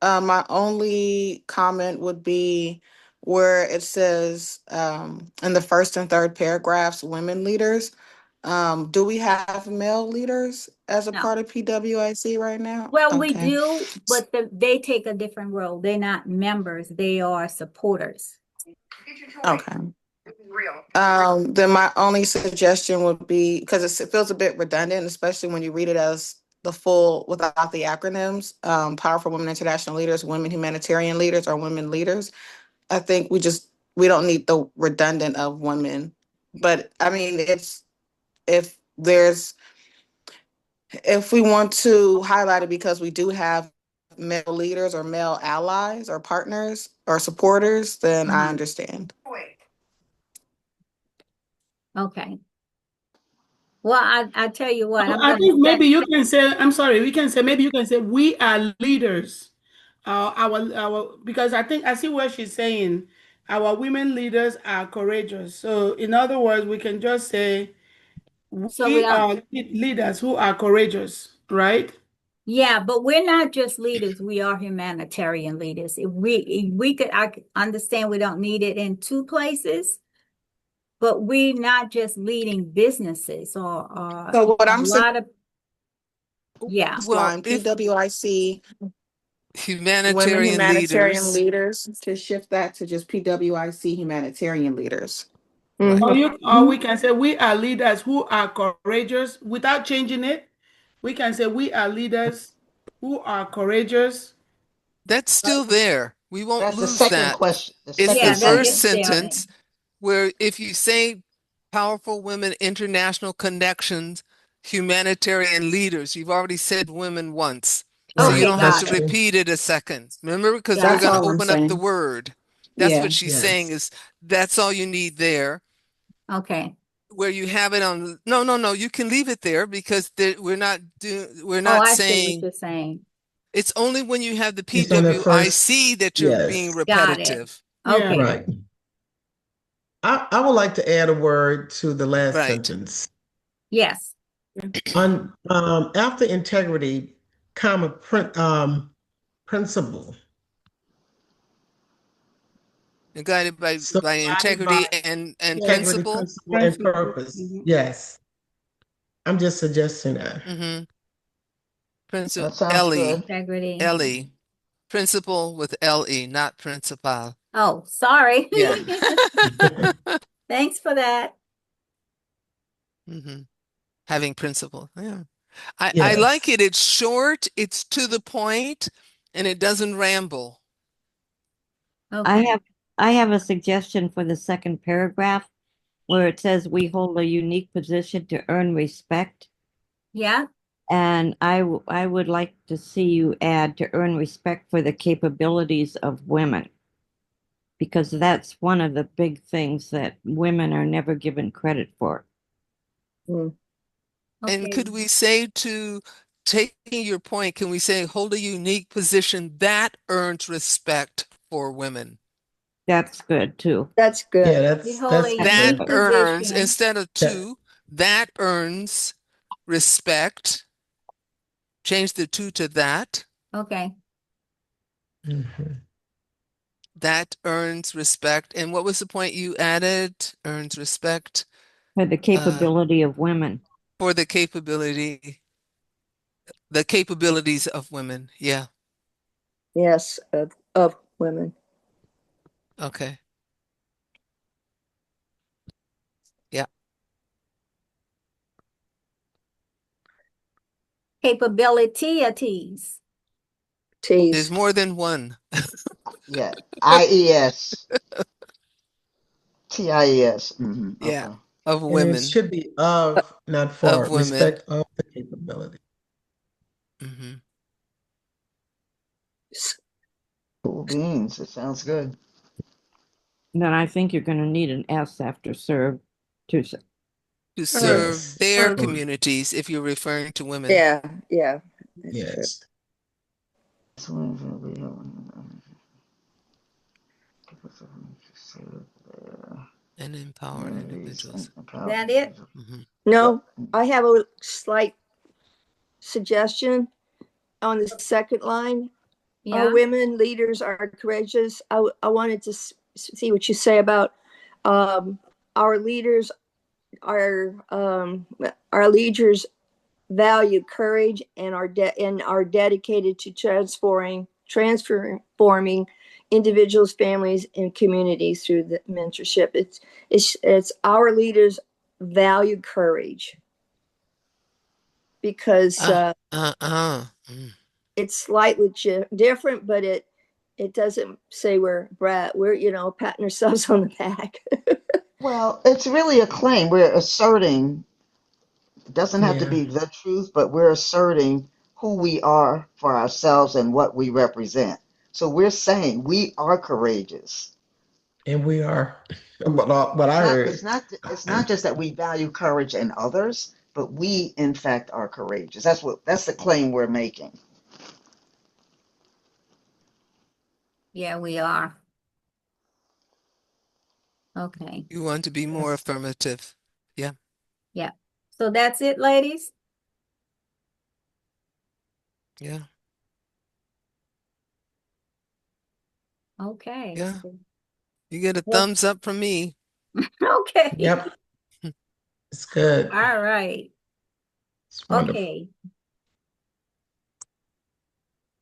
My only comment would be where it says in the first and third paragraphs, women leaders. Do we have male leaders as a No. part of PWIC right now? Well, we Okay. do, but they take a different role. They're not members, they are supporters. Okay. Then my only suggestion would be, because it feels a bit redundant, especially when you read it as the full without the acronyms, Powerful Women International Leaders, Women Humanitarian Leaders, or Women Leaders. I think we don't need the redundant of women. But I mean, if there's, if we want to highlight it because we do have male leaders or male allies or partners or supporters, then I Uh-huh. understand. Okay. Well, I tell you what, I'm I gonna think set, maybe you can say, I'm sorry, we can say, maybe you can say, we are leaders. Because I think I see what she's saying. Our women leaders are courageous. So, in other words, we can just say, so we we are, are leaders who are courageous, right? yeah, but we're not just leaders, we are humanitarian leaders. If we could, I could understand we don't need it in two places, but we're not just leading businesses or So what a I'm saying, lot of, yeah. Well, line if PWIC women humanitarian humanitarian leaders, leaders, to shift that to just PWIC humanitarian leaders. right. Or we can say we are leaders who are courageous without changing it. We can say we are leaders who are courageous. That's still there. We won't That's the lose second that. question. The It's the second Yeah, that first is sentence. still there. sentence where if you say powerful women, international connections, humanitarian leaders, you've already said women once. So you Right. Okay, don't have to That's got it. true. repeat it a second. Remember, because we're Got That's going it. to all I'm open up the saying. word. That's Yeah. what she's saying Yes. is that's all you need there. Okay. where you have it on, no, you can leave it there because we're not Oh, I see what saying, you're saying. it's only when you have the It's on the first, PWIC that you're being yes, Got it. repetitive. Yeah. Okay. right. I would like to add a word to the last Right. sentence. Yes. On after integrity, comma, principle. And guided by So guided integrity by and integrity, principle. principle, and purpose. Mhm. Yes. I'm just suggesting that. Mm-hmm. Principle, That sounds Ellie, good. Integrity. Ellie. Principle with L-E, not principal. Oh, sorry. Yeah. Thanks for that. Mm-hmm. Having principle. Yeah. I Yes. like it. It's short, it's to the point, and it doesn't ramble. Okay. I have a suggestion for the second paragraph where it says we hold a unique position to earn respect. Yeah. And I would like to see you add to earn respect for the capabilities of women, because that's one of the big things that women are never given credit for. And Okay. could we say, to taking your point, can we say hold a unique position that earns respect for women? That's good too. That's good. Yeah, We that's hold a That unique earns, position. instead of to, that earns respect. Change the to that. Okay. Mhm. That earns respect. And what was the point you added? Earns respect For the capability of women. for the capabilities of women. Yeah. Yes, of women. Okay. Yeah. Capabilities. There's Tease. more than one. Yeah. IES. TIES. Yeah. Okay. Of And it women. should be of, not Of for, women. respect of the capability. Mm-hmm. Cool beans. It sounds good. Then I think you're going to need an S after serve to serve Yes. their Um, communities if you're referring to women. Yeah, yeah. That's true. Yes. And empower individuals. That it? Mm-hmm. No, I have a slight suggestion on the second line. Yeah. Our women leaders are courageous. I wanted to see what you say about our leaders. Our leaders value courage and are dedicated to transforming individuals, families, and communities through the mentorship. It's our leaders value courage because it's slightly different, but it doesn't say we're patting ourselves on the back. Well, it's really a claim. We're asserting, it doesn't have to Yeah. be the truth, but we're asserting who we are for ourselves and what we represent. So we're saying we are courageous. And we are, what I heard. It's not just that we value courage in others, but we in fact are courageous. That's the claim we're making. Yeah, we are. Okay. You want to be more affirmative. Yeah. Yeah. So that's it, ladies. Yeah. Okay. Yeah. You get a thumbs up from me. Okay. Yep. It's good. All right. It's wonderful. Okay.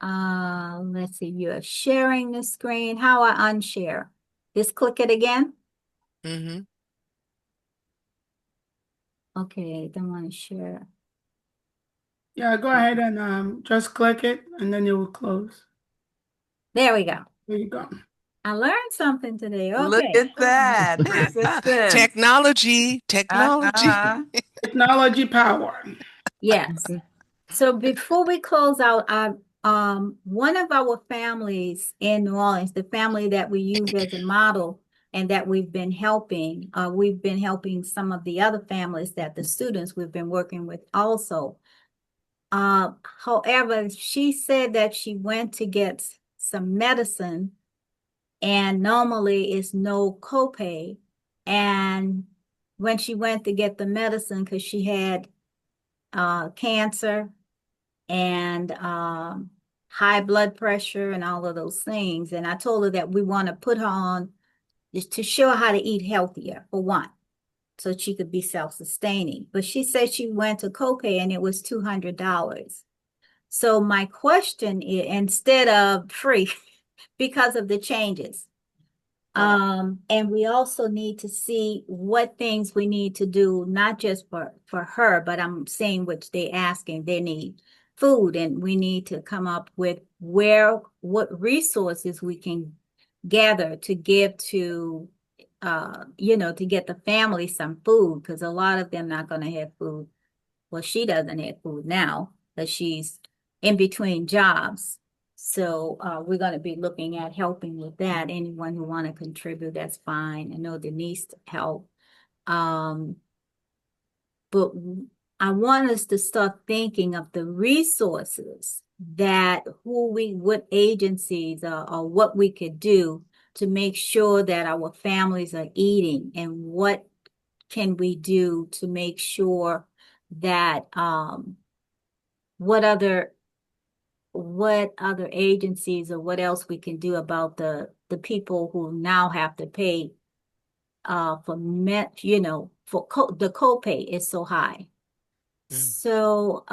Let's see. You're sharing the screen. How I unshare? Just click it again. Mm-hmm. Okay, don't want to share. Yeah, go ahead and just click it and then it will close. There we go. There you go. I learned something today. Look Okay. at that. Persistence. Technology. Technology power. Yes. So before we close out, one of our families in New Orleans, the family that we use as a model, and that we've been helping. We've been helping some of the other families that the students we've been working with also. However, she said that she went to get some medicine, and normally it's no copay. And when she went to get the medicine, because she had cancer and high blood pressure and all of those things, and I told her that we want to put her on just to show her how to eat healthier, for one, so she could be self-sustaining. But she said she went to copay and it was $200. So my question is, instead of free, because of the changes. And we also need to see what things we need to do, not just for her, but I'm saying which they asking, they need food, and we need to come up with what resources we can gather to give to, to get the family some food, because a lot of them not going to have food. Well, she doesn't have food now, but she's in between jobs. So we're going to be looking at helping with that. Anyone who want to contribute, that's fine. I know Denise helped. But I want us to start thinking of the resources that what agencies or what we could do to make sure that our families are eating, and what can we do to make sure that what other agencies or what else we can do about the people who now have to pay for the copay is so high. So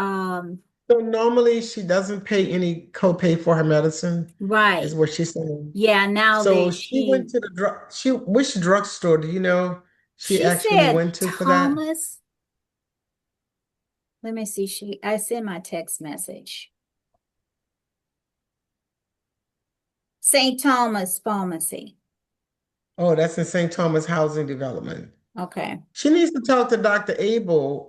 So normally she doesn't pay any copay for her medicine, right. is what she's saying. Yeah, now So that she went to the which drugstore do you know she she actually said went to for that? Thomas. Let me see. I sent my text message. St. Thomas Pharmacy. Oh, that's in St. Thomas Housing Development. Okay. She needs to talk to Dr. Abel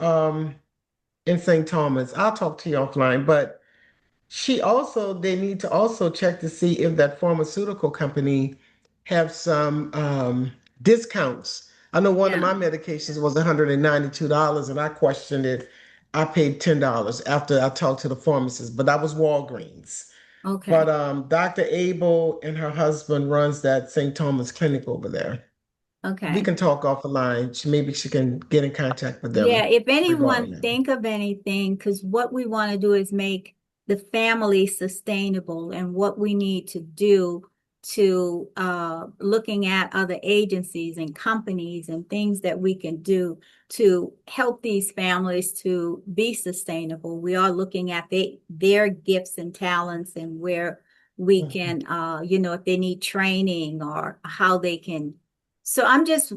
in St. Thomas. I'll talk to you offline, but they need to also check to see if that pharmaceutical company have some discounts. I know one of Yeah. my medications was $192 and I questioned it. I paid $10 after I talked to the pharmacist, but that was Walgreens. Okay. But Dr. Abel and her husband runs that St. Thomas clinic over there. We Okay. can talk off the line. Maybe she can get in contact with Yeah, them if regarding anyone that. think of anything, because what we want to do is make the family sustainable, and what we need to do to looking at other agencies and companies and things that we can do to help these families to be sustainable. We are looking at their gifts and talents, and where we can, if they need training or how they can. So I'm just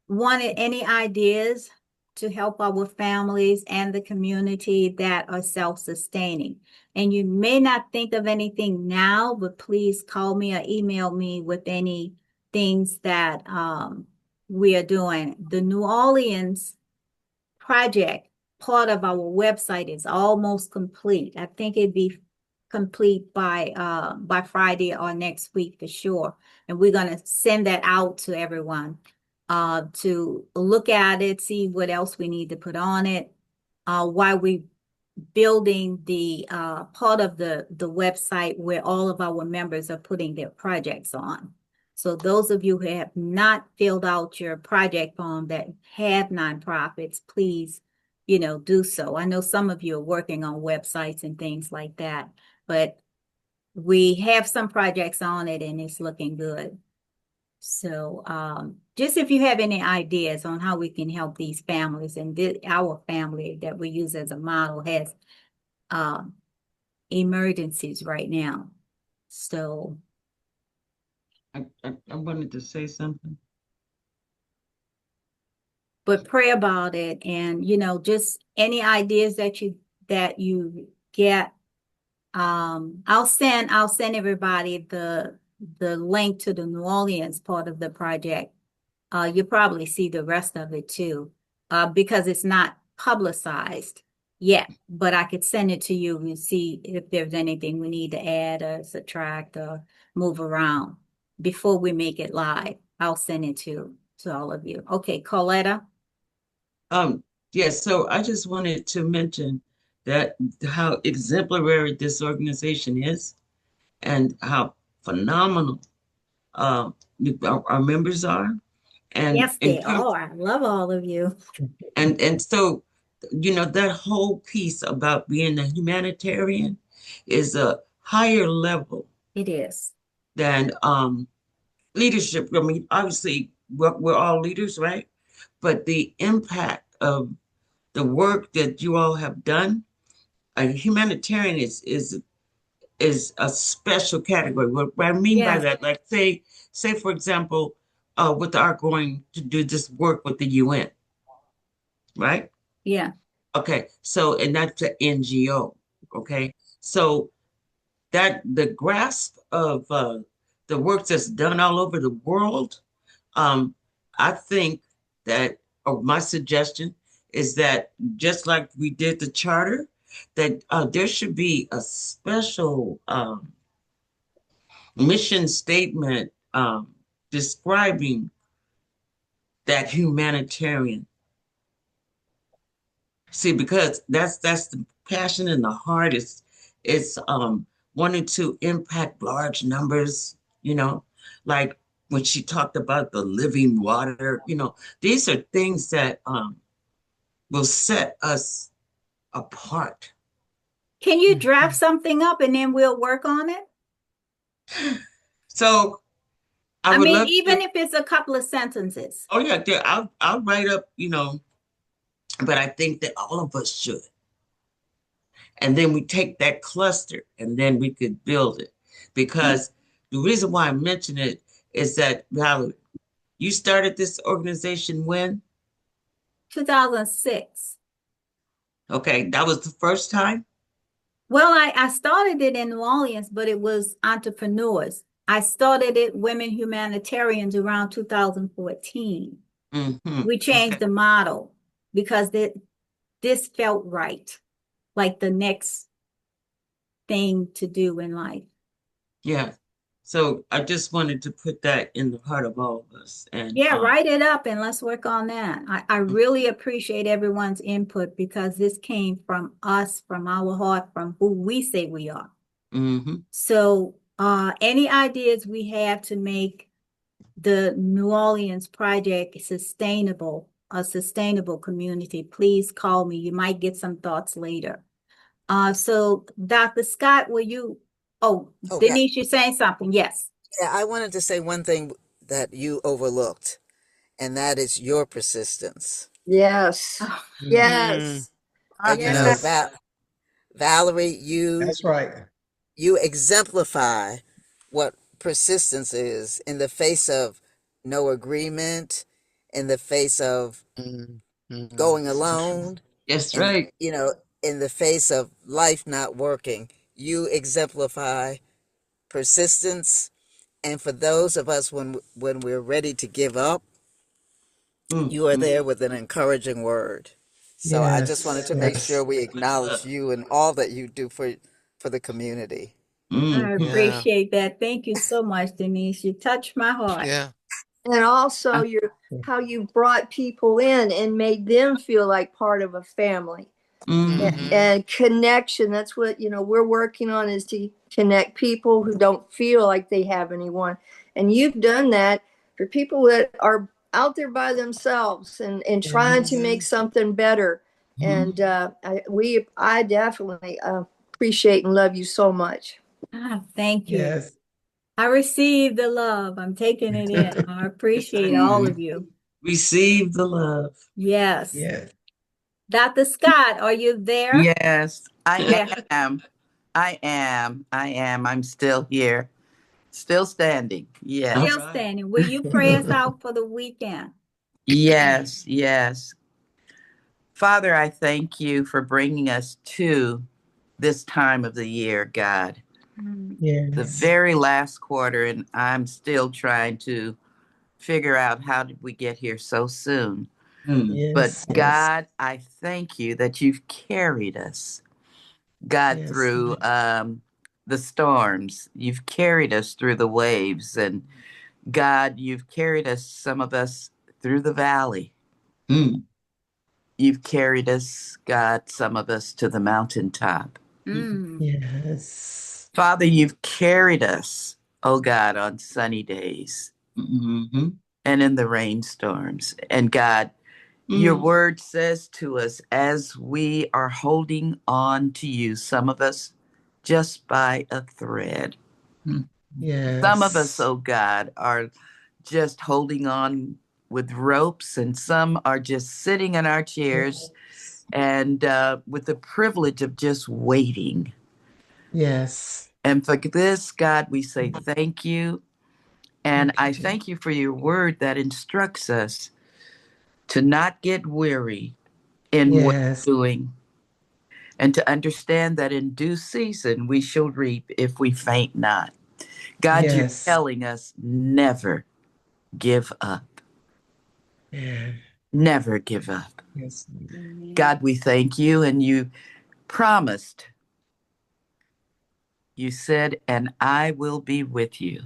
wanted any ideas to help our families and the community that are self-sustaining. And you may not think of anything now, but please call me or email me with any things that we are doing. The New Orleans project, part of our website, is almost complete. I think it'd be complete by Friday or next week for sure. And we're going to send that out to everyone to look at it, see what else we need to put on it, while we building the part of the website where all of our members are putting their projects on. So those of you who have not filled out your project form that have nonprofits, please, do so. I know some of you are working on websites and things like that, but we have some projects on it and it's looking good. So just if you have any ideas on how we can help these families, and our family that we use as a model has emergencies right now. So I wanted to say something. but pray about it, and just any ideas that you get. I'll send everybody the link to the New Orleans part of the project. You'll probably see the rest of it too, because it's not publicized yet, but I could send it to you and see if there's anything we need to add or subtract or move around before we make it live. I'll send it to all of you. Okay, Coletta. Yes, so I just wanted to mention that how exemplary this organization is and how phenomenal uh, our members are. And Yes, in they terms, are. I love all of you. and so, you know, that whole piece about being a humanitarian is a higher level It is. than leadership. I mean, obviously, we're all leaders, right? But the impact of the work that you all have done, a humanitarian is a special category. What I mean by Yes. that, like say for example, with our going to do this work with the UN, right? Yeah. Okay, so and that's an NGO. Okay, so that the grasp of the work that's done all over the world, um, I think that, or my suggestion is that just like we did the charter, that there should be a special mission statement describing that humanitarian. See, because that's the passion in the heart. It's wanting to impact large numbers, you know, like when she talked about the living water, you know, these are things that will set us apart. Can you draft something up and then we'll work on it? So I I would mean, love even to, if it's a couple of sentences. oh yeah, I'll write up, you know, but I think that all of us should. And then we take that cluster and then we could build it. Because the reason why I mention it is that, Valerie, you started this organization when? 2006. Okay, that was the first time? Well, I started it in New Orleans, but it was entrepreneurs. I started it Women Humanitarians around 2014. Mm-hmm. We changed Okay. the model because this felt right, like the next thing to do in life. Yeah. So I just wanted to put that in the heart of all of us. And Yeah, write it up and let's work on that. I really appreciate everyone's input because this came from us, from our heart, from who we say we are. mm-hmm. So any ideas we have to make the New Orleans project sustainable, a sustainable community, please call me. You might get some thoughts later. So Dr. Scott, Oh, yeah. Denise, you're saying something? Yes. Yeah, I wanted to say one thing that you overlooked, and that is your persistence. Yes. Oh, Mm-hmm. Yes. You know, Yes. Yes. Valerie, you That's right. exemplify what persistence is in the face of no agreement, in the face of Mm-hmm. going alone, That's and right. you know, in the face of life not working. You exemplify persistence, and for those of us when we're ready to give up, you are Mm-hmm. there with an encouraging word. So I just wanted Yes. to make sure Yes. we acknowledge you and all that you do for the community. I Mm-hmm. Yeah. appreciate that. Thank you so much, Denise. You touched my heart. Yeah. And also Uh, how you brought people in and made them feel like part of a family. mm-hmm. Mm-hmm. And connection, that's what we're working on, is to connect people who don't feel like they have anyone. And you've done that for people that are out there by themselves and trying to Yes. make something better. Mm-hmm. And I definitely appreciate and love you so much. Thank you. Yes. I received the love. I'm taking it in. I appreciate all Mm-hmm. of you. Receive the love. Yes. Yes. Dr. Scott, are you there? Yes, I Yeah, am. I am. I am. I'm still here. Still standing. All still Yes. right. standing. Will you pray us out for the weekend? Yes. Yes. Father, I thank you for bringing us to this time of the year, God. Mm. The Yes. very last quarter, and I'm still trying to figure out how did we get here so soon. Mm. But Yes. Yes. God, I thank you that you've carried us, God, Yes. through the storms. You've carried us through the waves, and God, you've carried us, some of us, through the valley. Mm. You've carried us, God, some of us to the mountaintop. Yes. Father, you've carried us, oh God, on sunny days Mm-hmm. and in the rainstorms. And God, your word says to us, as we are holding on to you, some of us just by a thread. Yes. Some of us, oh God, are just holding on with ropes, and some are just sitting in our chairs and with the privilege of just waiting. Yes. And for this, God, we say thank you. And I thank you for your word that instructs us to not get weary in what we're doing, and to understand that in due season we shall reap if we faint not. God, you're telling us never give up. Never give up. Yes. God, we thank you, and you promised. You said, and I will be with you.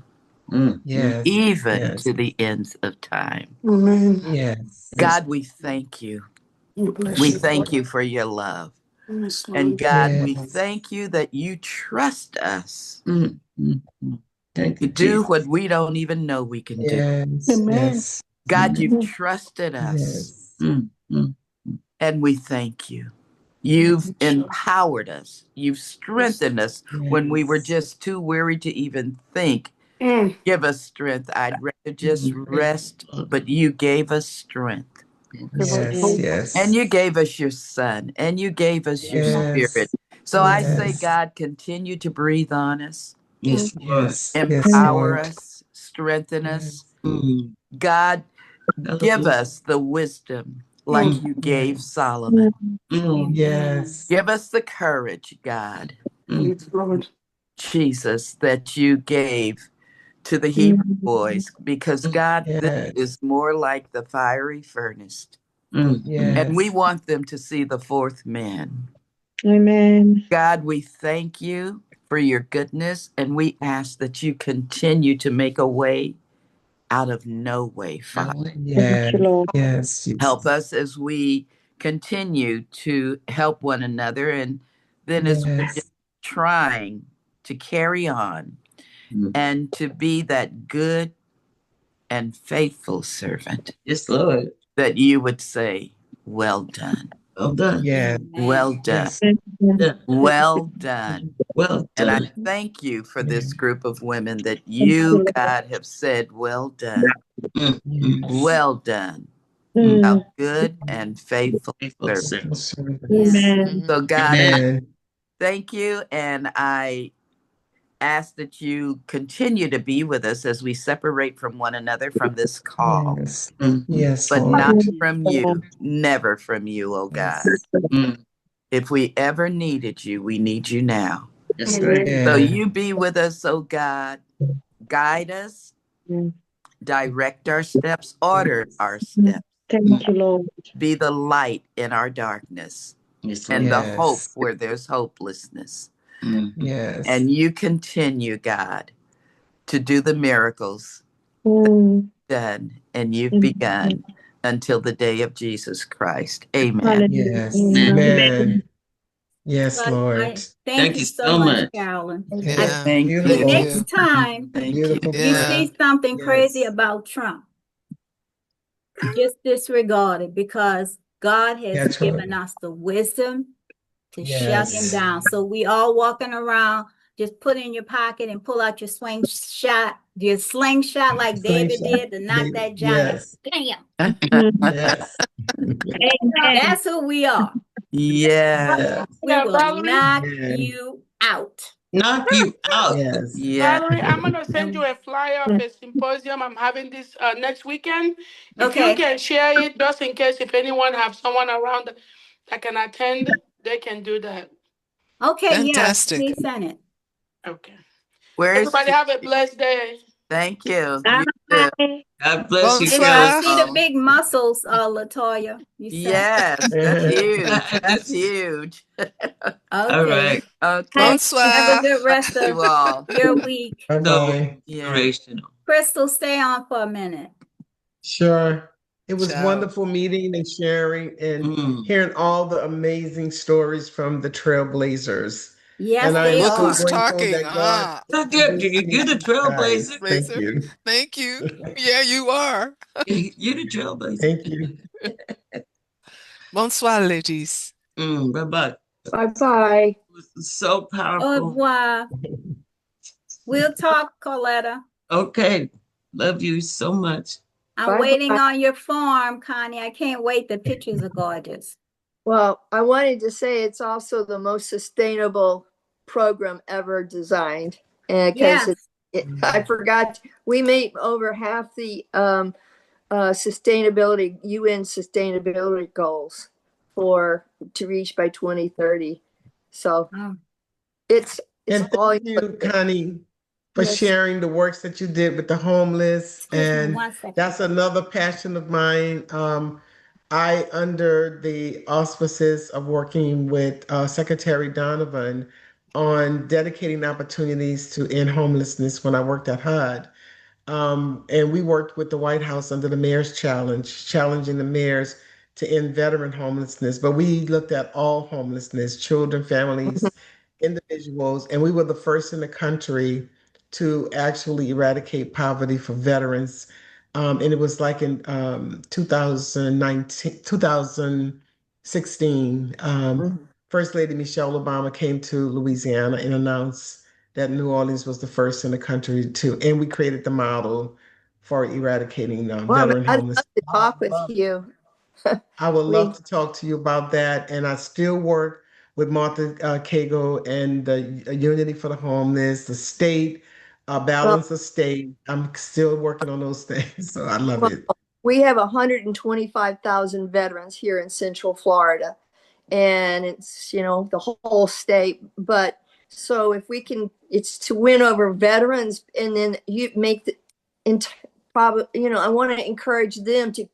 Yes. Even to the ends of time. Amen. Yes. God, we thank you. We thank you for your love. Yes, Lord. And God, we thank you that you trust us to do what we don't even know we can do. Amen. God, you've trusted us. And we thank you. You've empowered us. You've strengthened us when we were just too weary to even think. Give us strength. I'd rather just rest, but you gave us strength. Yes. And you gave us your son, and you gave us your spirit. So I say, God, continue to breathe on us. Yes, Lord. Empower us, strengthen us. God, give us the wisdom like you gave Solomon. Yes. Give us the courage, God, Yes, Lord. Jesus, that you gave to the Hebrew boys, because God, this is more like the fiery furnace. And we want them to see the fourth man. Amen. God, we thank you for your goodness, and we ask that you continue to make a way out of no way, Father. Yes. Yes. Help us as we continue to help one another, and then as we're just trying to carry on and to be that good and faithful servant. Yes, Lord. That you would say, well done. Well done. Yeah. Well done. Well done. Well And I done. thank you for this group of women that you, God, have said, well done. Well done. Thou good and faithful servant. Amen. So, God, Amen. I thank you, and I ask that you continue to be with us as we separate from one another from this call. Yes. Yes, But Lord. not from you, never from you, oh God. If we ever needed you, we need you now. Yes, right. So you be with us, oh God. Guide us, direct our steps, order our steps. Thank you, Lord. Be the light in our darkness, Yes, and Lord. the hope where there's hopelessness. Yes. And you continue, God, to do the miracles done and you've begun until the day of Jesus Christ. Amen. Yes. Amen. Yes, But Lord. thank you so much, Carolyn. Yes. Thank you. The Beautiful. next time Thank Beautiful. you see something crazy Yes. about Trump, just disregard it, because God has That's right. given us the wisdom to shut him Yes. down. So we all walking around, just put in your pocket and pull out your slingshot like David did to knock that giant. Yes. Damn. Yes. That's who we are. Yeah. We will Valerie, knock Amen. you out. Knock you out. Yes. Yeah. Valerie, I'm gonna send you a flyer of a symposium I'm having this next weekend. If you Okay. can share it, just in case if anyone have someone around that can attend, they can do that. Okay, yeah, Fantastic. please send it. Okay. Where's Everybody have a blessed day. Thank you. Ah, You too. Bye. God bless you, Did you Kelly. Bonsoir. see the big muscles, Latoya? You said, Yes, that's huge. That's This is huge. all okay. right. Okay. Have a Bonsoir. good rest of You all. your week. So Bye-bye. Yeah. inspirational. Crystal, stay on for a minute. Sure. It was Ciao. wonderful meeting and sharing and Mm. hearing all the amazing stories from the Trailblazers. Yes, And I am they Look so who's are. grateful talking. that God Ah, Look, introduced me you're the to you guys. trailblazer. Thank Blazer. you. Thank you. Yeah, you are. You're the trailblazer. Thank you. Bonsoir, ladies. Bye bye. Bye-bye. It was so Au powerful. revoir. We'll talk, Coletta. Okay. Love you so much. I'm waiting Bye-bye. on your form, Connie. I can't wait. The pictures are gorgeous. Well, I wanted to say it's also the most sustainable program ever designed. And because Yes. I forgot, we meet over half the sustainability, UN sustainability goals for to reach by 2030. So Oh, it's And all thank you, Connie, for yes. sharing the works that you did with the homeless. excuse me And one second. that's another passion of mine. I, under the auspices of working with Secretary Donovan on dedicating opportunities to end homelessness when I worked at HUD. And we worked with the White House under the Mayor's Challenge, challenging the mayors to end veteran homelessness. But we looked at all homelessness, children, families, individuals, and we were the first in the country to actually eradicate poverty for veterans. And it was like in 2019, 2016. Mhm. First Lady Michelle Obama came to Louisiana and announced that New Orleans was the first in the country to, and we created the model for eradicating Well, veteran I'd love homelessness. to talk with you. I would love We to talk to you about that, and I still work with Martha Cagle and the Unity for the Homeless, the state, well, balance of state. I'm still working on those things, so I love well, it. we have 125,000 veterans here in Central Florida, and it's the whole state. But so if we can, it's to win over veterans, and then you make the probably I want to encourage them to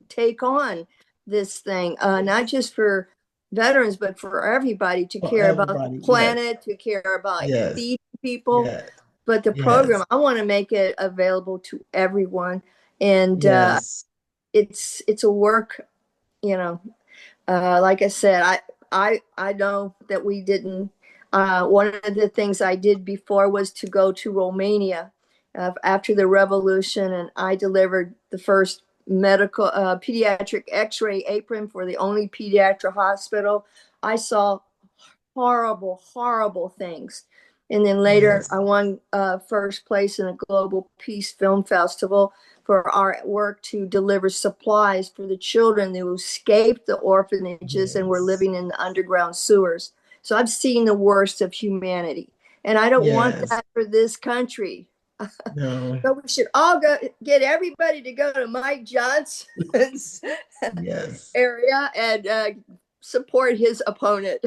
take on this thing, not just for veterans, but for everybody to For care about the everybody, yes, planet, to care about yes, feeding people. yes, But the program, yes, I want to make it available to everyone, and yes, it's a work, you know. Like I said, I know that we didn't. One of the things I did before was to go to Romania after the revolution, and I delivered the first medical pediatric X-ray apron for the only pediatric hospital. I saw horrible, horrible things. And then later, yes, I won first place in a Global Peace Film Festival for our work to deliver supplies for the children who escaped the orphanages and were yes, living in the underground sewers. So I've seen the worst of humanity. And I don't want yes. that for this country. No, So we should all go get everybody to go to Mike Johnson's yes. area and support his opponent.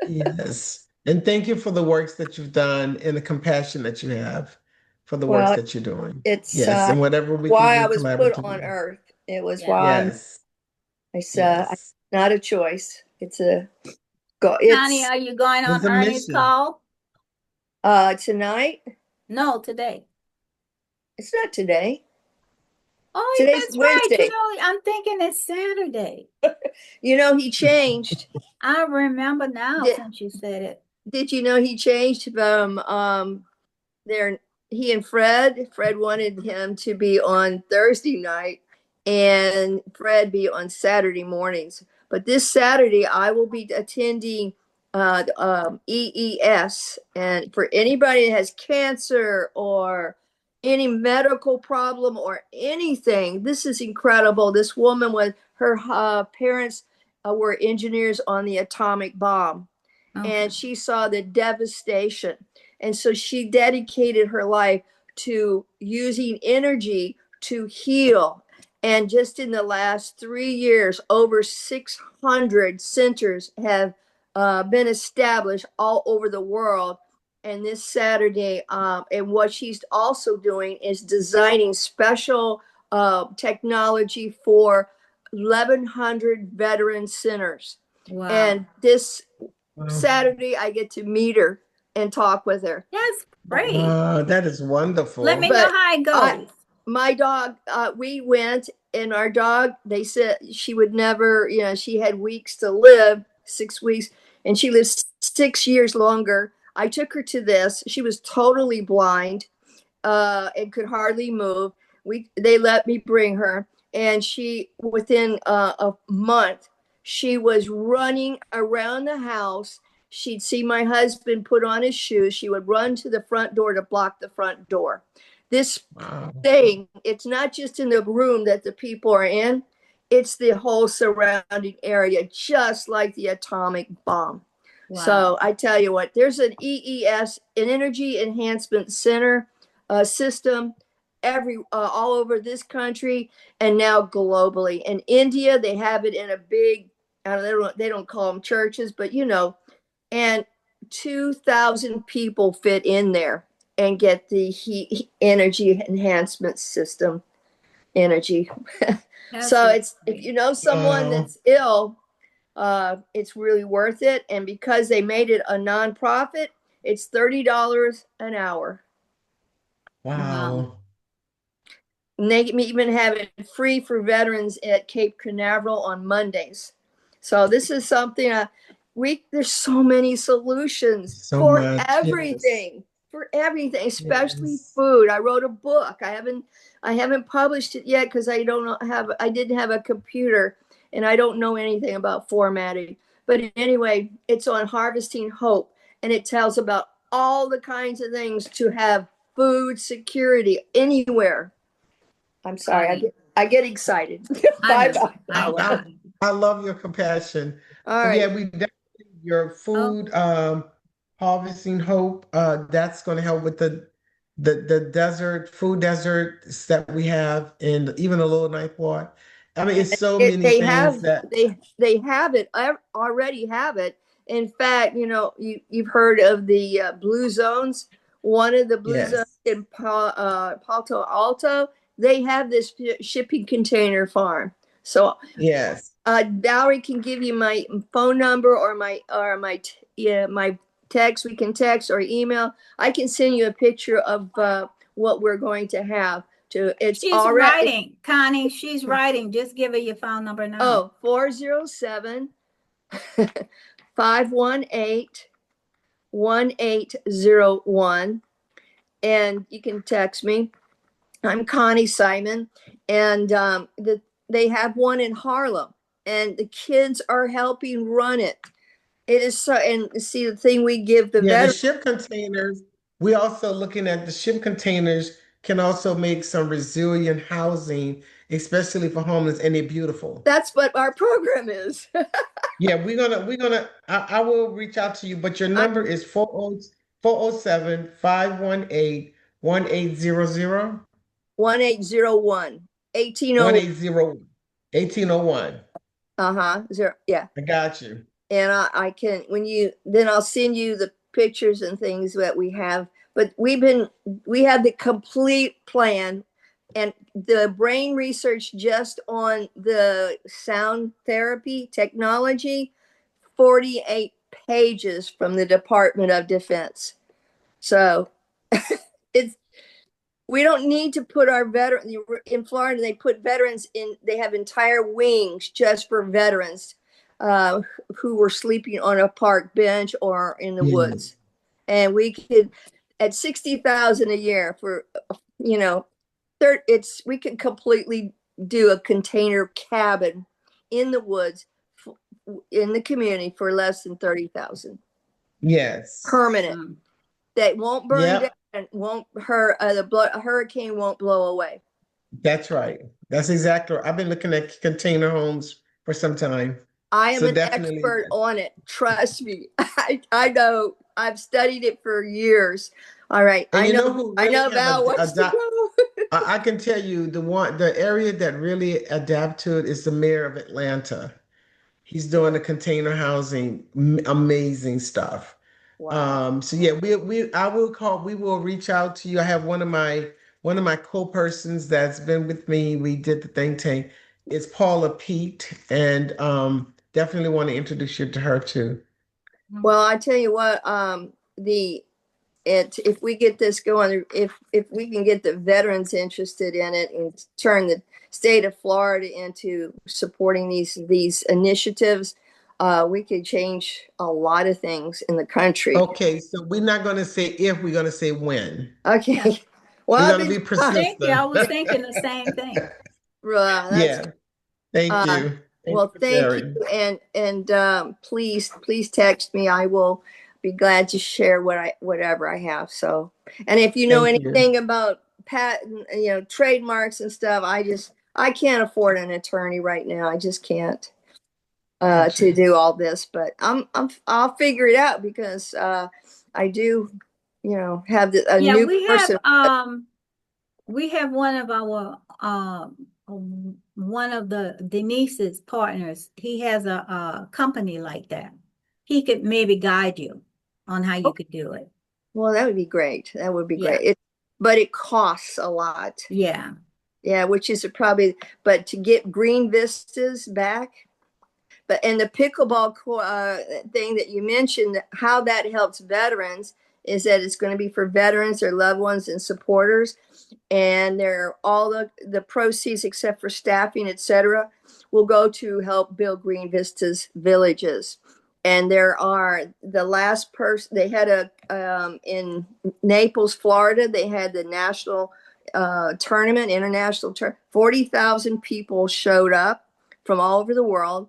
Yes. And thank you for the works that you've done and the compassion that you have for the works Well, that you're doing. it's Yes. And whatever we can why do I was put on collaboratively. earth. It was Yeah. why Yes. it's Yes. not a choice. It's a go. Connie, It's are you going It's on a Ernie's mission. call? tonight. No, today. It's not today. Oh, Today's that's right. Wednesday. I'm thinking it's Saturday. He changed. I remember now Did, since you said it. did you know he changed from there? He and Fred wanted him to be on Thursday night and Fred be on Saturday mornings. But this Saturday, I will be attending EES. And for anybody that has cancer or any medical problem or anything, this is incredible. This woman with her parents were engineers on the atomic bomb, Okay. and she saw the devastation. And so she dedicated her life to using energy to heal. And just in the last 3 years, over 600 centers have been established all over the world. and this Saturday. And what she's also doing is designing special technology for 1,100 veteran centers. Wow. And this Wow. Saturday, I get to meet her and talk with her. That's great. That is wonderful. Let me know how it goes. My dog, we went, and our dog, they said she would never, she had weeks to live, 6 weeks, and she lived 6 years longer. I took her to this. She was totally blind and could hardly move. They let me bring her, and she, within a month, she was running around the house. She'd see my husband put on his shoes. She would run to the front door to block the front door. This thing, it's not just in the room that the people are in, it's the whole surrounding area, just like the atomic bomb. Wow. So I tell you what, there's an EES, an Energy Enhancement Center system all over this country and now globally. In India, they have it in a big, they don't call them churches, but and 2,000 people fit in there and get the heat energy enhancement system energy. So it's, if you know someone that's ill, it's really worth it. And because they made it a nonprofit, it's $30 an hour. Wow. And they even have it free for veterans at Cape Canaveral on Mondays. So this is something there's so many solutions for everything. Yes. For everything, especially food. I wrote a book. I haven't published it yet because I didn't have a computer and I don't know anything about formatting. But anyway, it's on Harvesting Hope, and it tells about all the kinds of things to have food security anywhere. I'm sorry, I get excited. Bye-bye. I love your compassion. All right. Yeah, we definitely your food harvesting hope. That's going to help with the food deserts that we have, and even the Lower Ninth Ward. I mean, it's so many things that they have it. I already have it. In fact, you've heard of the blue zones. One of the blue zones in Palo Alto, they have this shipping container farm. So Valerie can give you my phone number or my text. We can text or email. I can send you a picture of what we're going to have. She's writing, Connie. She's writing. Just give her your phone number now. Oh, 407 518 1801. And you can text me. I'm Connie Simon. And they have one in Harlem, and the kids are helping run it. It is so, and see the thing we give the veterans. The ship containers. We also looking at the ship containers can also make some resilient housing, especially for homeless, and they're beautiful. That's what our program is. Yeah, I will reach out to you, but your number is 407 518 1800. 1801. 1801. 1801. Yeah. I got you. And I can, then I'll send you the pictures and things that we have. But we have the complete plan, and the brain research just on the sound therapy technology, 48 pages from the Department of Defense. So we don't need to put our veterans in Florida. They put veterans in, they have entire wings just for veterans who were sleeping on a park bench or in the woods. And we could, at $60,000 a year for, we could completely do a container cabin in the woods in the community for less than $30,000. Yes. Permanent. That won't burn down and won't hurt. A hurricane won't blow away. That's right. That's exactly right. I've been looking at container homes for some time. I am an expert on it. Trust me. I know. I've studied it for years. All right. And I know Val wants to go. I can tell you the area that really adapt to it is the mayor of Atlanta. He's doing the container housing, amazing stuff. Wow. So yeah, we will reach out to you. I have one of my co-persons that's been with me. We did the think tank. It's Paula Pete, and definitely want to introduce you to her too. Well, I tell you what, the if we get this going, if we can get the veterans interested in it and turn the state of Florida into supporting these initiatives, we could change a lot of things in the country. Okay, so we're not going to say if, we're going to say when. Okay. We're Well, I've going to been be Thank you. I persistent. was thinking the same thing. that's Yeah, thank uh, you. Thank you well, for thank you, sharing. and please text me. I will be glad to share whatever I have. So, and if you know Thank you. anything about patent, trademarks and stuff, I can't afford an attorney right now. I just can't to Gotcha. do all this, but I'll figure it out because I do, have a Yeah, new person. we have one of our one of the Denise's partners. He has a company like that. He could maybe guide you on how you could do it. Well, that would be great. That would be Yeah. great. But it costs a lot. Yeah. Yeah, which is probably, but to get Green Vistas back, and the pickleball thing that you mentioned, how that helps veterans is that it's going to be for veterans, their loved ones, and supporters, and they're all the proceeds except for staffing, etc., will go to help build Green Vistas villages. And there are the last person they had in Naples, Florida. They had the national tournament, international tournament. 40,000 people showed up from all over the world.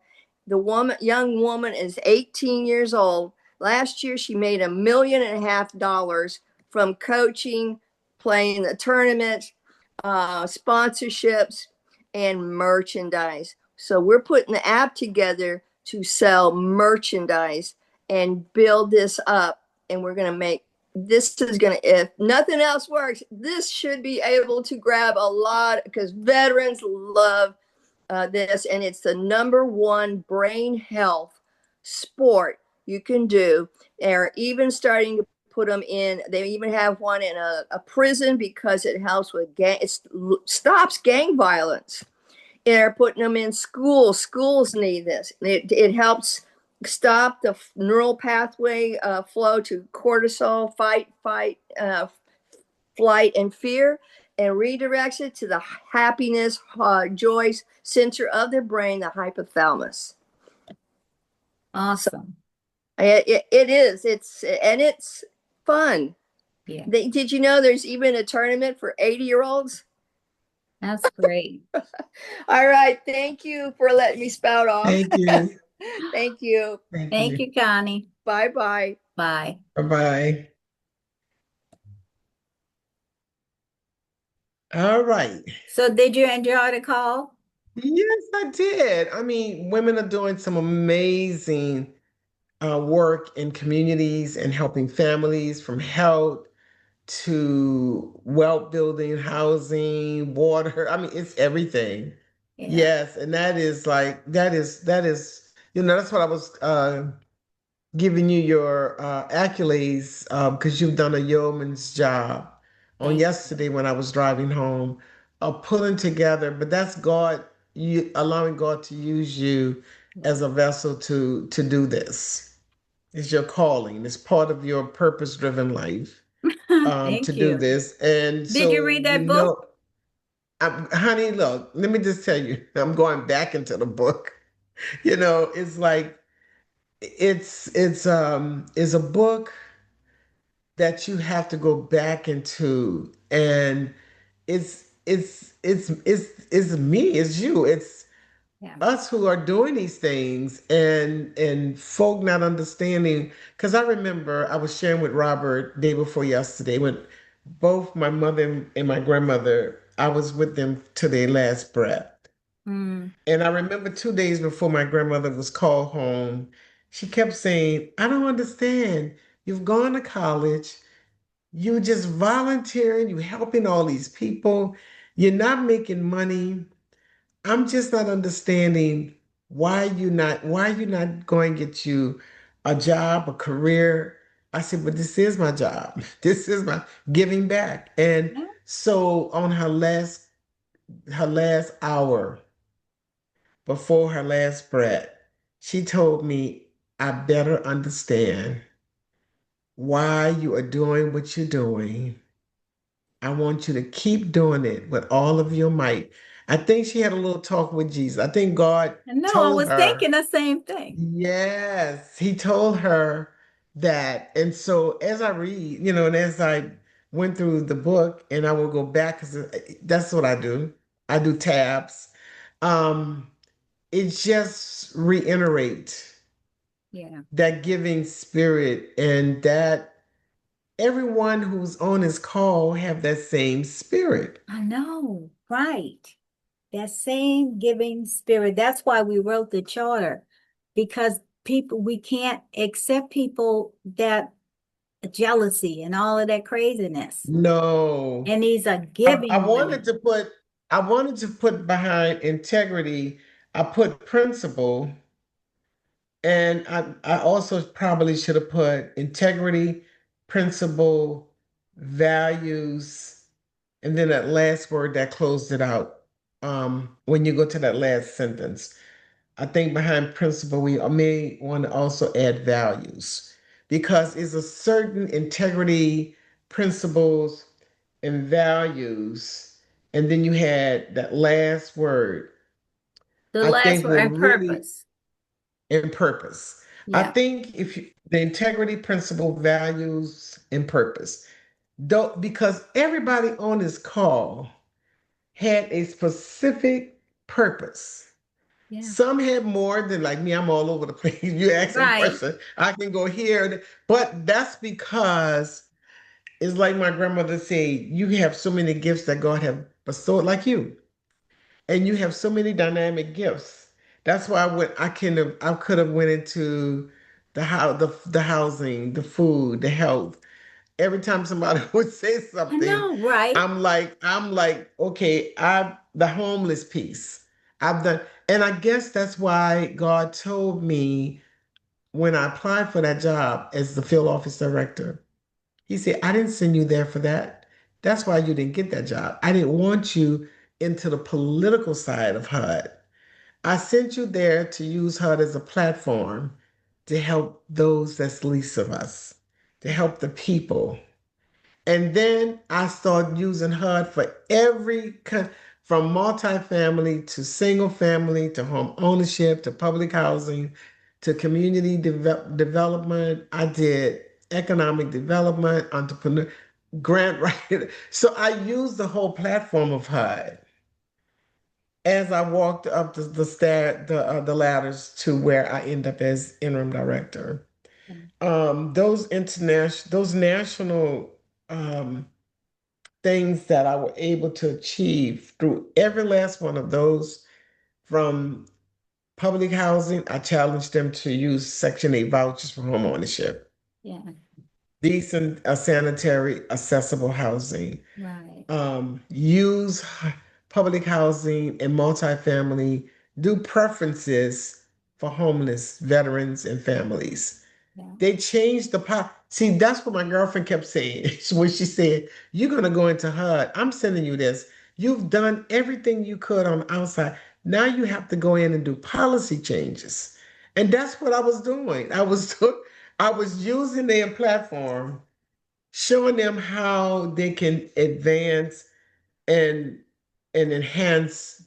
The young woman is 18 years old. Last year, she made $1.5 million from coaching, playing the tournament, sponsorships, and merchandise. So we're putting the app together to sell merchandise and build this up. And we're going to make this is going to, if nothing else works, this should be able to grab a lot because veterans love this, and it's the number one brain health sport you can do. They're even starting to put them in. They even have one in a prison because it helps with it stops gang violence. They're putting them in schools. Schools need this. It helps stop the neural pathway flow to cortisol, flight, and fear, and redirects it to the happiness, joy center of the brain, the hypothalamus. Awesome. It is. It's fun. Yeah. Did you know there's even a tournament for 80-year-olds? That's great. All right. Thank you for letting me spout off. Thank you. Thank you. Thank you, Connie. Bye-bye. Bye. Bye-bye. All right. So did you enjoy the call? Yes, I did. I mean, women are doing some amazing work in communities and helping families from health to wealth building, housing, water. I mean, it's everything. Yeah. Yes, and that's what I was giving you your accolades because you've done a yeoman's job on Thank yesterday when I was driving home of pulling together. But that's God, you allowing God to use you as a vessel to do this. It's your calling. It's part of your purpose-driven life you. to Thank do you. this. And Did you so read that book? honey, look, let me just tell you, I'm going back into the book. It's like it's a book that you have to go back into, and it's me, it's you, it's Yeah. us who are doing these things, and folk not understanding. Because I remember I was sharing with Robert day before yesterday when both my mother and my grandmother, I was with them to their last breath. Mm. And I remember 2 days before my grandmother was called home, she kept saying, I don't understand. You've gone to college, you just volunteering, you helping all these people, you're not making money. I'm just not understanding why you not going to get you a job, a career. I said, but this is my job. This is my giving back. And Yeah. so on her last hour before her last breath, she told me, I better understand why you are doing what you're doing. I want you to keep doing it with all of your might. I think she had a little talk with Jesus. I think God No, I told was her, thinking the same thing. yes, he told her that. And so as I read, and as I went through the book, and I will go back because that's what I do. I do tabs. Um, it just reiterate Yeah, that giving spirit, and that everyone who's on this call have that same spirit. I know, right. That same giving spirit. That's why we wrote the charter, because we can't accept people that jealousy and all of that craziness. No. And these are I giving wanted women. to put behind integrity, I put principle, and I also probably should have put integrity, principle, values, and then that last word that closed it out. When you go to that last sentence, I think behind principle, we may want to also add values, because it's a certain integrity, principles, and values. And then you had that last word, The I last think word will and really, purpose. in purpose. I Yeah. think if you, the integrity, principle, values, and purpose, don't, because everybody on this call had a specific purpose. Yeah. Some had more than, like me, I'm all over the place. You ask a Right. question, I can go here, but that's because it's like my grandmother said, you have so many gifts that God have bestowed, like you, and you have so many dynamic gifts. That's why I could have went into the housing, the food, the health. Every time somebody would say I something, know, right? I'm like, okay, the homeless piece. I've done, and I guess that's why God told me when I applied for that job as the field office director. He said, I didn't send you there for that. That's why you didn't get that job. I didn't want you into the political side of HUD. I sent you there to use HUD as a platform to help those that's least of us, to help the people. And then I started using HUD for from multifamily to single family to home ownership to public housing to community development. I did economic development, entrepreneur, grant writer. So I used the whole platform of HUD as I walked up the ladders to where I end up as interim director. Those national things that I were able to achieve through every last one of those, from public housing, I challenged them to use Section 8 vouchers for home ownership, Yeah. decent, sanitary, accessible housing, Right. use public housing and multifamily, do preferences for homeless veterans and families. Yeah. They changed the pot. See, that's what my girlfriend kept saying when she said, you're going to go into HUD. I'm sending you this. You've done everything you could on the outside. Now you have to go in and do policy changes. And that's what I was doing. I was using their platform, showing them how they can advance and enhance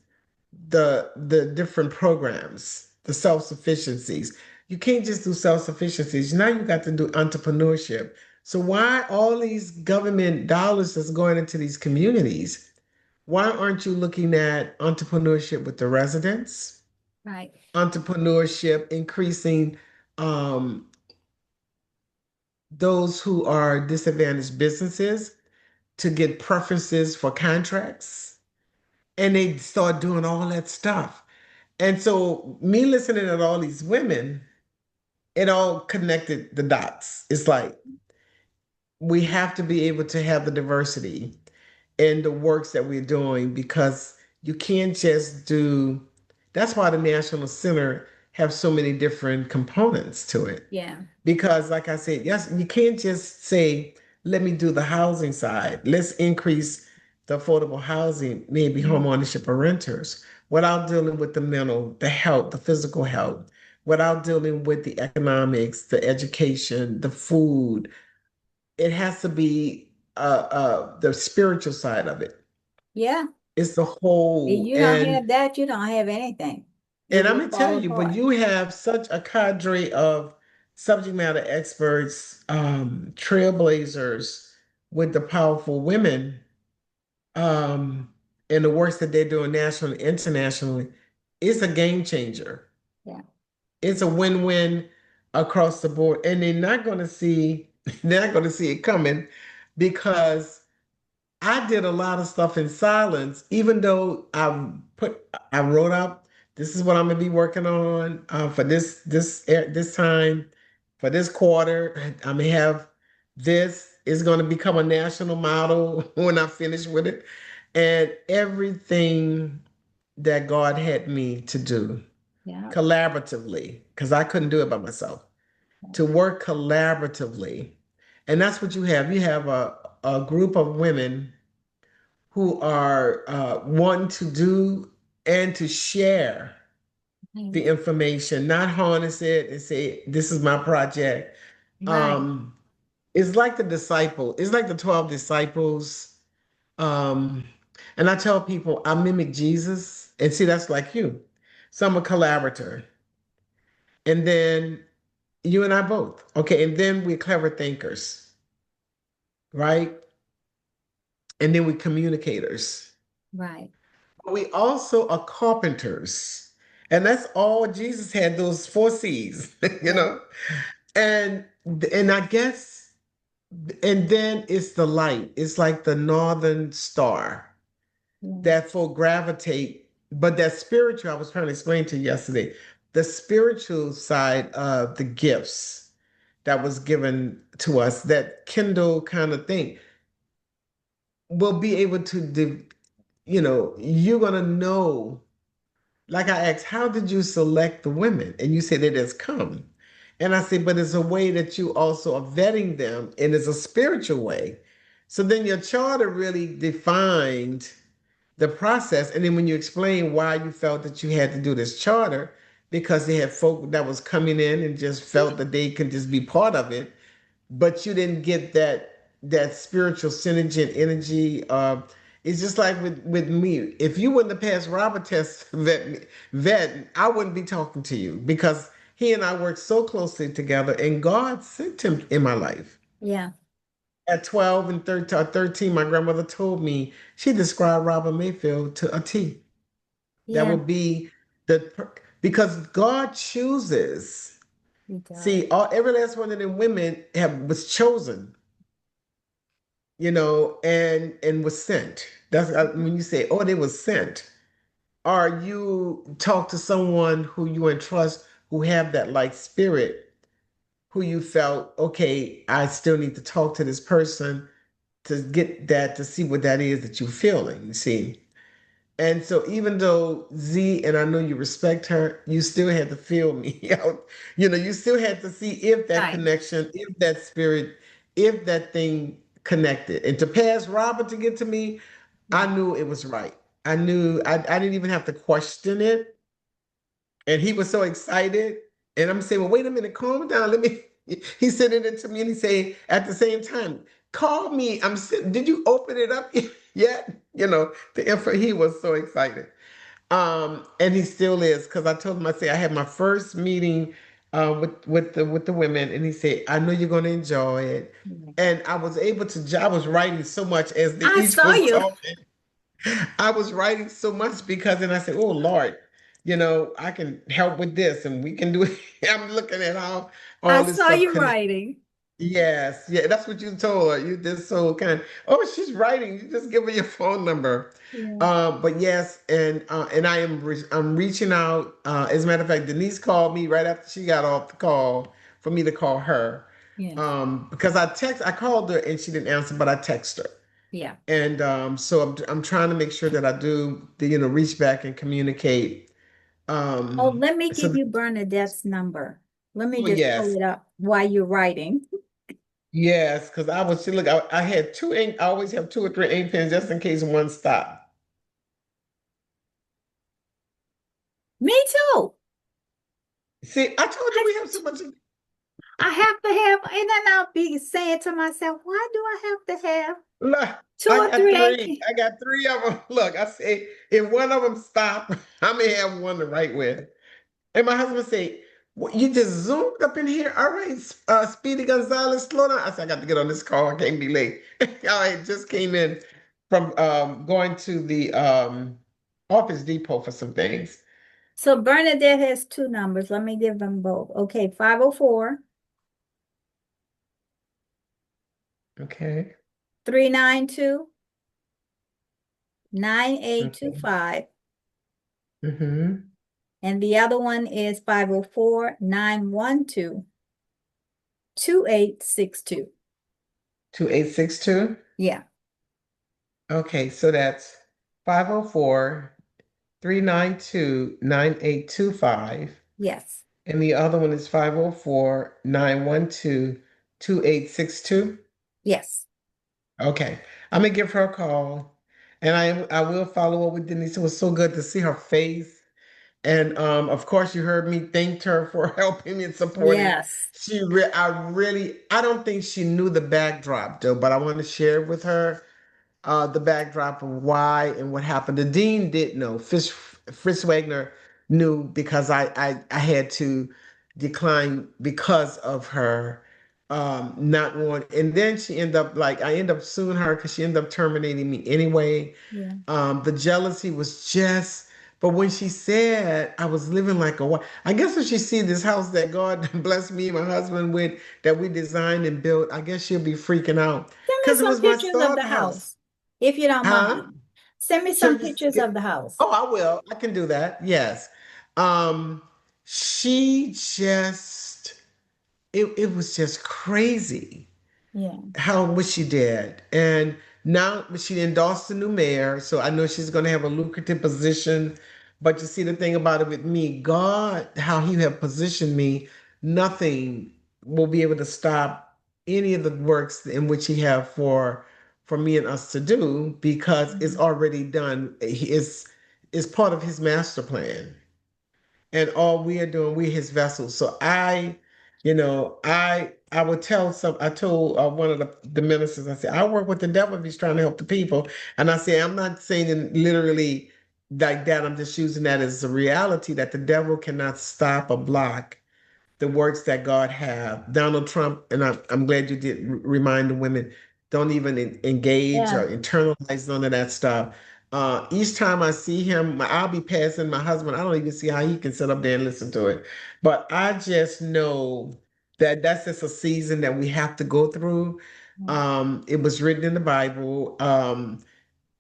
the different programs, the self-sufficiencies. You can't just do self-sufficiencies. Now you got to do entrepreneurship. So why all these government dollars that's going into these communities? Why aren't you looking at entrepreneurship with the residents? Right. Entrepreneurship, increasing um, those who are disadvantaged businesses to get preferences for contracts. And they start doing all that stuff. And so, me listening to all these women, it all connected the dots. It's like we have to be able to have the diversity in the works that we're doing, because you can't just do. That's why the National Center have so many different components to it. Yeah. Because, like I said, yes, you can't just say, let me do the housing side. Let's increase the affordable housing, maybe home ownership or renters, without dealing with the mental, the health, the physical health, without dealing with the economics, the education, the food. It has to be the spiritual side of it. Yeah. It's the If whole. you don't have that, you don't have anything. You And I'm will gonna tell fall you, when apart. you have such a cadre of subject matter experts, trailblazers with the powerful women, um, and the works that they're doing nationally, internationally, it's a game changer. Yeah. It's a win-win across the board, and they're not going to see they're not going to see it coming because I did a lot of stuff in silence, even though I wrote up, this is what I'm gonna be working on for this time, for this quarter. I may have this is gonna become a national model when I finish with it, and everything that God had me to do Yeah. collaboratively, because I couldn't do it by myself, to work collaboratively, and that's what you have. You have a group of women who are wanting to do and to share the information, not harness it and say, this is my project. Right. It's like the disciple, it's like the 12 disciples. Um, and I tell people I mimic Jesus, and see, that's like you. So I'm a collaborator. And then you and I both. Okay, and then we're clever thinkers, right? And then we're communicators. Right. We also are carpenters. And that's all Jesus had, those four C's, you Yeah. know? And I guess, and then it's the light. It's like the northern star Yeah. that will gravitate, but that spiritual, I was trying to explain to you yesterday, the spiritual side of the gifts that was given to us, that Kindle kind of thing, will be able to, you're going to know. Like I asked, how did you select the women? And you said it has come. And I said, but it's a way that you also are vetting them, and it's a spiritual way. So then your charter really defined the process. And then when you explain why you felt that you had to do this charter, because they had folk that was coming in and just felt that they could just be part of it, but you didn't get that spiritual synergy and energy. It's just like with me. If you wouldn't have passed Robert test vet, I wouldn't be talking to you because he and I worked so closely together, and God sent him in my life. Yeah. At 12 and 13, my grandmother told me she described Robert Mayfield to a T. That Yeah. would be because God chooses. He does. See, every last one of them women was chosen, and was sent. That's when you say, "Oh, they was sent," or you talk to someone who you entrust, who have that like spirit, who you felt, okay, I still need to talk to this person to get that, to see what that is that you're feeling. You see. And so even though Z, and I know you respect her, you still had to feel me out. You still had to see if that Right. connection, if that spirit, if that thing connected. And to pass Robert to get to me, I Yeah. knew it was right. I knew I didn't even have to question it. And he was so excited. And I'm saying, well, wait a minute, calm down. Let me. He's sending it to me, and he say at the same time, call me. Did you open it up yet? The info. He was so excited. And he still is, because I told him, I say I had my first meeting with the women, and he said, I know you're gonna enjoy it. And I was able to, I was writing so much as I each saw was you. talking. I was writing so much because then I said, oh Lord, I can help with this and we can do it. I'm looking at how I all this saw stuff you connects. writing. Yes, yeah, that's what you told her. You just so kind. Oh, she's writing. You just give her your phone number. Yeah. But yes, and I'm reaching out. As a matter of fact, Denise called me right after she got off the call for me to call her. Yes. Because I called her and she didn't answer, but I texted her. Yeah. And so I'm trying to make sure that I do reach back and communicate Oh, let me So, give you Bernadette's number. Let me oh, just pull yes, it up while you're writing. yes, because I was, look, I had two ink, I always have two or three ink pens just in case one stopped. Me too. See, I told you I, we have so much. I have to have, and then I'll be saying to myself, why do I have to have Look, two I or got three three. AP? I got three of them. Look, I say if one of them stop, I may have one to write with. And my husband say, "What, you just zoomed up in here? All right, Speedy Gonzalez, slow down." I said, "I got to get on this call. I can't be late." I just came in from going to the Office Depot for some things. So Bernadette has two numbers. Let me give them both. Okay, 504 Okay. 392 Okay. 9825. Mm-hmm. And the other one is 504 912 2862. 2862. Yeah, Okay, so that's 504-392-9825. yes, And the other one is 504-912-2862. yes. Okay. I'm gonna give her a call. And I will follow up with Denise. It was so good to see her face. And of course you heard me thank her for helping and supporting. Yes. I don't think she knew the backdrop though, but I want to share with her the backdrop of why and what happened. The dean did know. Fritz Wagner knew because I had to decline because of her not want. And then she ended up like I ended up suing her because she ended up terminating me anyway. Yeah. The jealousy was just. But when she said I was living like a wife, I guess when she see this house that God blessed me and my husband with, that we designed and built, I guess she'll be freaking out Send me because it some was my pictures of thought the house. house, if you don't Huh? mind. Send me So some you, pictures of the house. oh, I will. I can do that. Yes. Um, she just it was just crazy Yeah. how what she did. And now she endorsed the new mayor, so I know she's going to have a lucrative position. But you see, the thing about it with me, God, how He have positioned me, nothing will be able to stop any of the works in which He have for me and us to do because it's Mhm. already done. It's part of His master plan, and all we are doing, we're his vessels. So I would tell some. I told one of the ministers, I said, I work with the devil if he's trying to help the people. And I say, I'm not saying it literally like that. I'm just using that as a reality that the devil cannot stop or block the works that God have. Donald Trump, and I'm glad you did remind the women, don't even engage Yeah. or internalize none of that stuff. Each time I see him, I'll be passing my husband. I don't even see how he can sit up there and listen to it. But I just know that that's just a season that we have to go through. It was written in the Bible.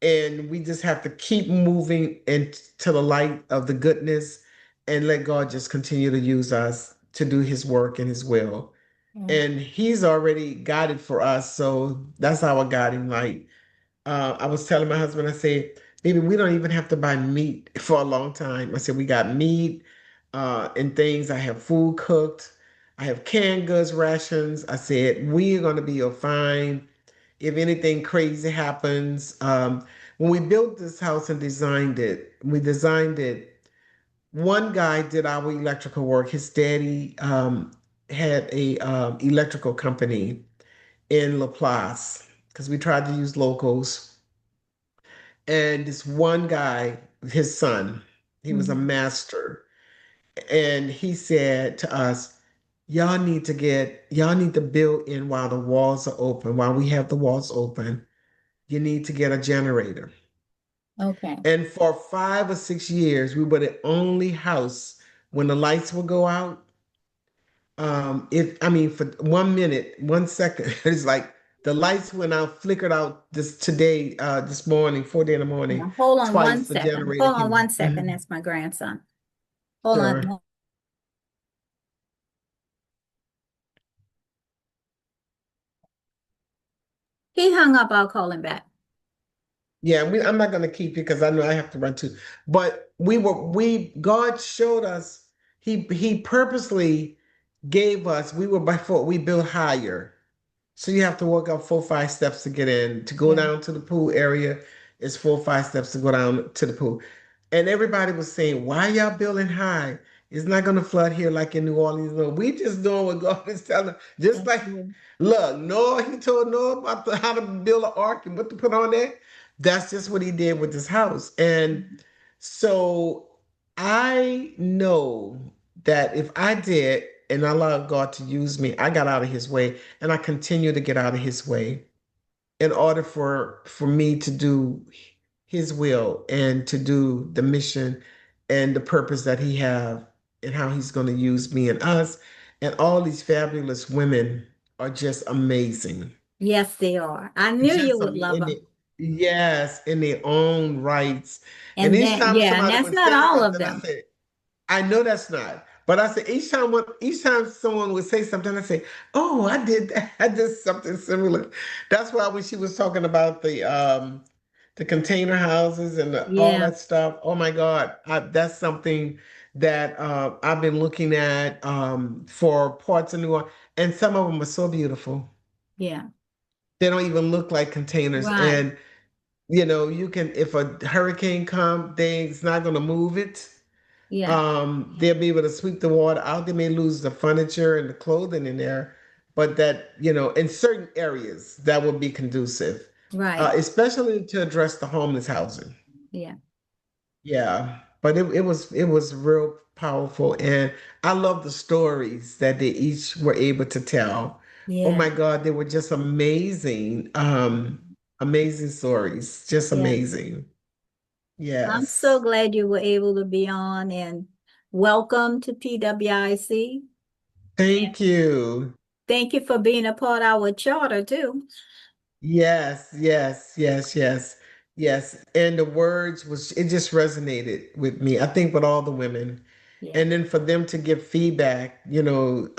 And we just have to keep moving into the light of the goodness and let God just continue to use us to do his work and his will. Yeah. And he's already got it for us. So that's our guiding light. I was telling my husband, I said, baby, we don't even have to buy meat for a long time. I said, we got meat and things. I have food cooked. I have canned goods, rations. I said, we are going to be fine if anything crazy happens. When we built this house and we designed it. One guy did our electrical work. His daddy had a electrical company in Laplace because we tried to use locals. And this one guy, his son, he was a Mhm. master, and he said to us, y'all need to build in while the walls are open, while we have the walls open. You need to get a generator. Okay. And for 5 or 6 years, we were the only house when the lights would go out. If I mean, for 1 minute, 1 second, it's like the lights went out, flickered out this morning, 4 day in the morning, Now, hold on one twice the second. generator Hold on came one on. second. That's my grandson. Hold Sure. on. He hung up. I'll call him back. Yeah, I'm not gonna keep you because I know I have to run too. But God showed us, he purposely gave us, we were by foot, we built higher. So you have to walk up 4 or 5 steps to get in. To go Yeah. down to the pool area, it's 4 or 5 steps to go down to the pool. And everybody was saying, why y'all building high? It's not gonna flood here like in New Orleans. No, we just doing what God is telling. Just That's like, good. look, Noah, he told Noah about how to build an ark and what to put on there. That's just what he did with his house. And so I know that if I did and I allowed God to use me, I got out of his way and I continue to get out of his way in order for me to do his will and to do the mission and the purpose that he have and how he's going to use me and us and all these fabulous women are just amazing. Yes, they are. I knew you Just would love in them. it, yes, in their own rights. And And each then, time yeah, and somebody that's would not say all of something, I them. say, I know that's not. But I said each time someone would say something, I say, "Oh, I did that. I did something similar." That's why when she was talking about the container houses and all Yeah, that stuff, oh my God, that's something that I've been looking at for parts of New Orleans, and some of them are so beautiful. yeah, They don't even look like containers, right. and you can if a hurricane comes, it's not going to move it. Yeah, They'll be able to sweep the water out. They may lose the furniture and the clothing in there, but that, in certain areas that will be conducive, right. especially to address the homeless housing. Yeah, Yeah, but it was real powerful, and I love the stories that they each were able to tell. Oh yeah, my God, they were just amazing, amazing stories, just yeah. amazing. I'm so Yes. glad you were able to be on and welcome to PWIC. And Thank you. thank you for being a part of our charter too. Yes, yes, yes, yes, yes. And the words it just resonated with me. I think with all the women. Yeah, And then for them to give feedback, to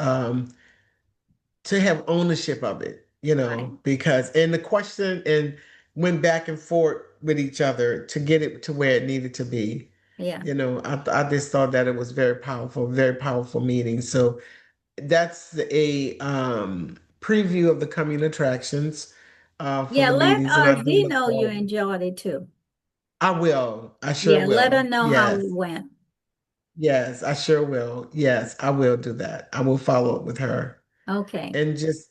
have ownership of it, right. because and the question and went back and forth with each other to get it to where it needed to be. Yeah, I just thought that it was very powerful meeting. So that's a preview of the coming attractions for yeah. the Let meetings, and I do Z look know you forward. enjoyed it too. I will. I sure Yeah, let her will. know how it Yes. went. Yes, I sure will. Yes, I will do that. I will follow up with her. Okay, And just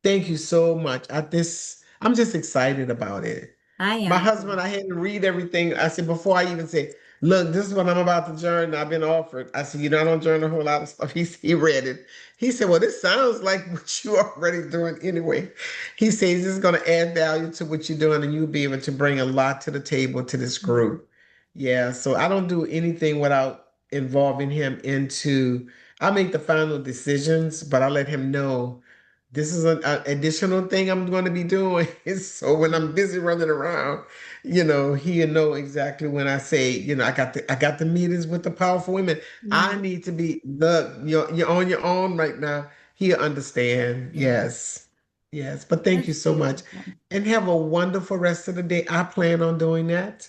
thank you so much. I'm just excited about it. I My am too. husband, I had to read everything. I said before I even say, look, this is what I'm about to journal. I've been offered. I said, I don't journal a whole lot of stuff. He read it. He said, well, this sounds like what you're already doing anyway. He says this is going to add value to what you're doing, and you'll be able to bring a lot to the table to this group. Yeah, so I don't do anything without involving him into. I make the final decisions, but I let him know this is an additional thing I'm going to be doing. So when I'm busy running around, he'll know exactly when I say, I got the meetings with the powerful women. I Yeah, need to be, look, you're on your own right now. He'll understand. Yes. Yes. But thank you that's so much. beautiful. And have a wonderful rest of the day. I plan on doing that.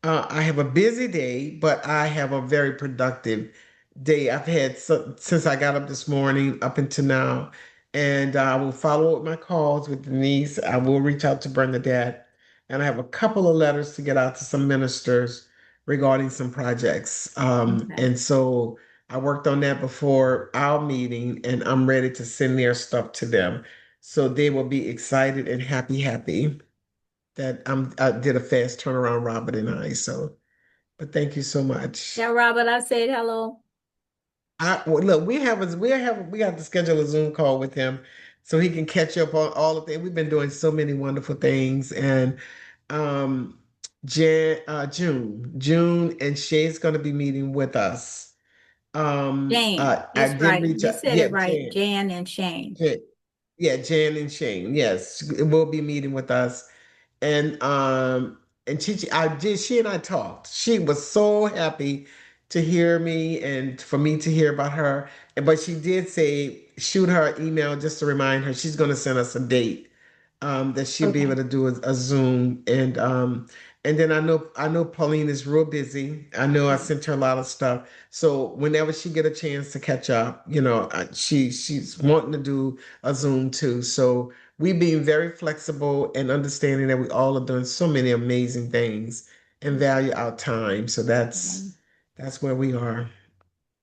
I have a busy day, but I have a very productive day. I've had since I got up this morning up until now, and I will follow up my calls with Denise. I will reach out to Bernadette, and I have a couple of letters to get out to some ministers regarding some projects. Okay. And so I worked on that before our meeting, and I'm ready to send their stuff to them. So they will be excited and happy that I did a fast turnaround, Robert and I. So, but thank you so much. Yeah, Robert, I said hello. Well, look, we got to schedule a Zoom call with him so he can catch up on all of things. We've been doing so many wonderful things, and um, June, and Shay's going to be meeting with us. Jane. I It's did right. reach You out. said Yeah, it right. Jan and Shane. Yeah, Jan and Shane. Yes, will be meeting with us. And she and I talked. She was so happy to hear me and for me to hear about her. But she did say shoot her an email just to remind her she's going to send us a date that she'll be able to do a Zoom. And then I know Pauline is real busy. I know I sent her a lot of stuff. So whenever she get a chance to catch up, she's wanting to do a Zoom too. So we being very flexible and understanding that we all are doing so many amazing things and value our time. So that's where we are.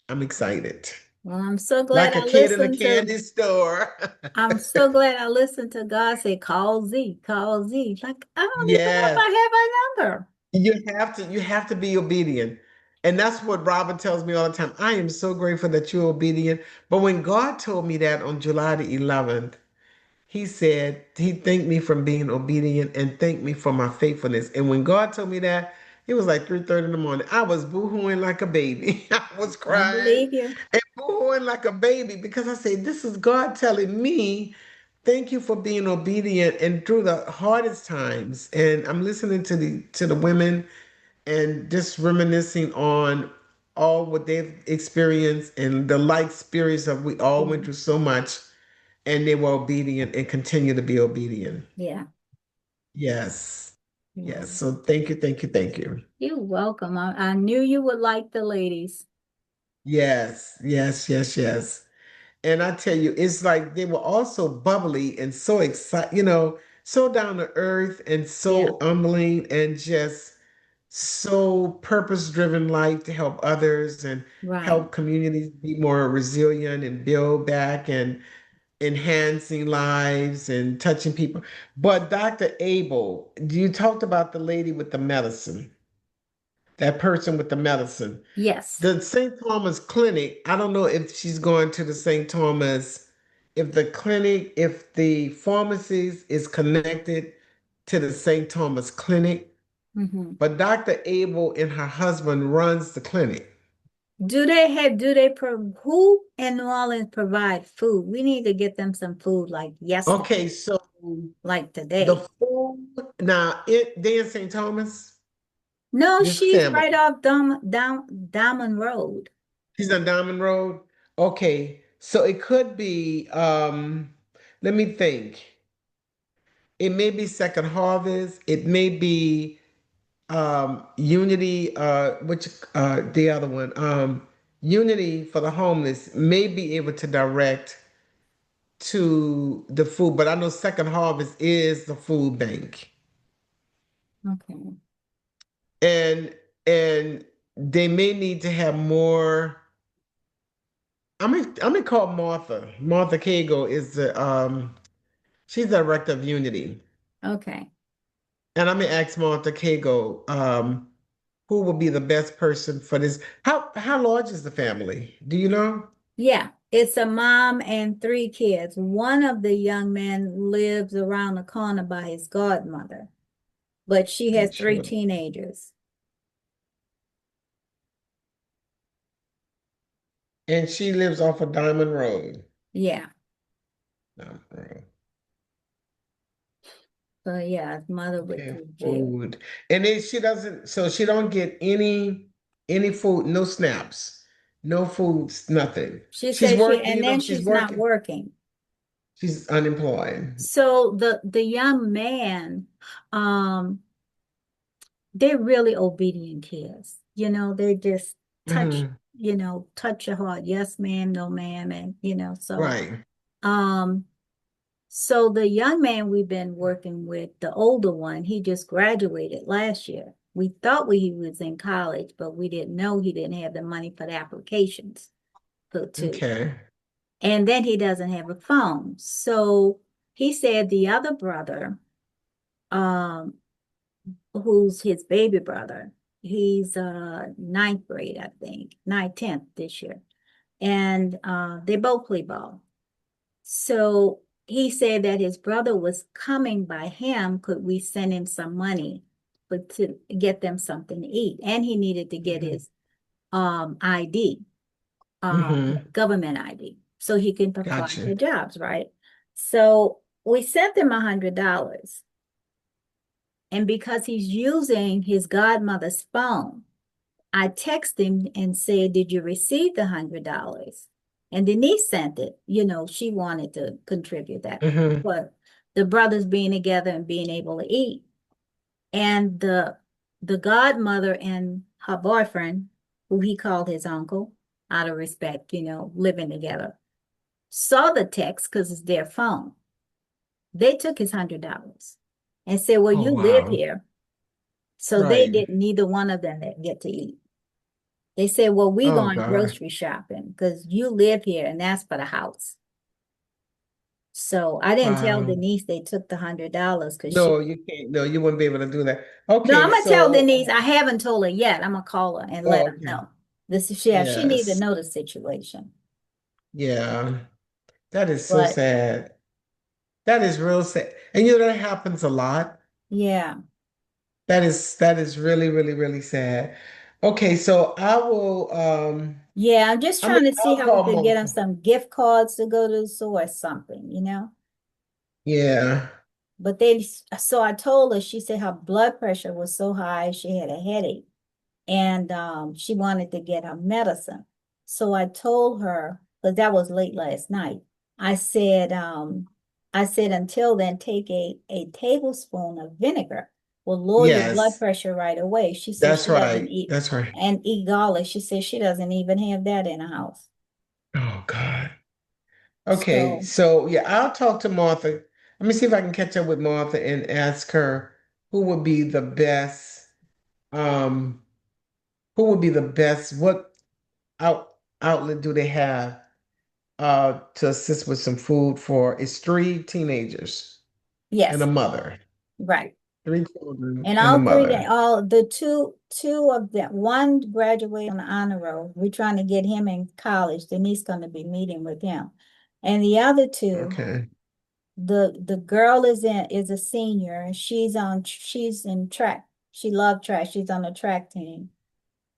I'm excited. Well, I'm so glad Like a I kid in a listened to candy store. I'm so glad I listened to God say, call Z, call Z. Like, I don't even know if Yes. I have her number. You have to be obedient. And that's what Robin tells me all the time. I am so grateful that you're obedient. But when God told me that on July the 11th, he said he thanked me for being obedient and thanked me for my faithfulness. And when God told me that, it was like 3:30 in the morning. I was boohooing like a baby. I was I crying believe you. and boohooing like a baby because I said, this is God telling me, thank you for being obedient and through the hardest times. And I'm listening to the women and just reminiscing on all what they've experienced and the light experience of we all went through so much and they were obedient and continue to be obedient. Yeah. Yes. Yeah. Yes. So thank you, thank you, thank you. You're welcome. I knew you would like the ladies. Yes, yes, yes, yes. And I tell you, it's like they were also bubbly and so excited, so down to earth and Yeah. so humbling and just so purpose-driven life to help others and Right. help communities be more resilient and build back and enhancing lives and touching people. But Dr. Abel, you talked about the lady with the medicine, that person with the medicine. Yes. The St. Thomas Clinic, I don't know if she's going to the St. Thomas, if the clinic, if the pharmacies is connected to the St. Thomas Clinic, Mm-hmm. but Dr. Abel and her husband runs the clinic. Who in New Orleans provide food? We need to get them some food like yesterday, Okay, so like the today. food, now they in St. Thomas, No, this she's right family. off Diamond Road. She's on Diamond Road. Okay, so it could be, let me think. It may be Second Harvest. It may be Unity, which the other one, Unity for the homeless may be able to direct to the food, but I know Second Harvest is the food bank. Okay. And and they may need to have more. I'm gonna call Martha. Martha Cagle is she's the director of Unity. Okay. And I'm gonna ask Martha Cagle, who will be the best person for this. How large is the family? Do you know? Yeah, it's a mom and 3 kids. One of the young men lives around the corner by his godmother, but she has I'm 3 sure. teenagers. And she lives off of Diamond Road. Yeah. Diamond Road. So yeah, his mother went Okay, to jail. food. And then she doesn't, so she don't get any food, no snaps, no foods, nothing. She She's said working, and then she's she's not working. working. She's unemployed. So the young man, um, they're really obedient kids. They just touch, Hmm. touch your heart. Yes, ma'am, no, ma'am, and so Right. um so the young man we've been working with, the older one, he just graduated last year. We thought he was in college, but we didn't know he didn't have the money for the applications to. Okay. And then he doesn't have a phone. So he said the other brother, um, who's his baby brother, he's ninth grade, I think, ninth, 10th this year. And they both play ball. So he said that his brother was coming by him. Could we send him some money to get them something to eat? And he needed to get his ID, Hmm. government ID, so he can apply for Gotcha. jobs, right? So we sent him $100. And because he's using his godmother's phone, I texted him and said, did you receive the $100? And Denise sent it. She wanted to contribute that. Hmm. But the brothers being together and being able to eat. And the godmother and her boyfriend, who he called his uncle, out of respect, living together, saw the text because it's their phone. They took his $100 and said, well, Oh, you live wow. here. So they Right. didn't, neither one of them that get to eat. They said, well, we Oh, going God. grocery shopping because you live here and that's for the house. So I didn't tell Wow. Denise they took the $100 because No, you can't. No, you wouldn't be able to do that. no, I'm Okay, gonna tell so, Denise. I haven't told her yet. I'm gonna call her and let oh, her okay. know. This is she need to Yes. know the situation. Yeah. That is so But sad. That is real sad. And you know, that happens a lot. yeah, That is really, really, really sad. Okay, so I will yeah, I'm just trying to see I'll how we call could get them Martha. some gift cards to go to the store or something. Yeah. But so I told her, she said her blood pressure was so high, she had a headache. And she wanted to get her medicine. So I told her, because that was late last night, I said, until then, take a tablespoon of vinegar. Will lower your blood Yes. pressure right away. She said That's she doesn't right. eat That's right. and eat garlic. She said she doesn't even have that in the house. Oh God. Okay, So so yeah, I'll talk to Martha. Let me see if I can catch up with Martha and ask her who would be the best, um, what outlet do they have to assist with some food for it's three teenagers and a yes, mother. right. Three children And and a all three, mother. all the two of them, one graduated on the honor roll. We're trying to get him in college. Denise going to be meeting with him. And the other two, Okay. the girl is a senior and she's in track. She loved track. She's on the track team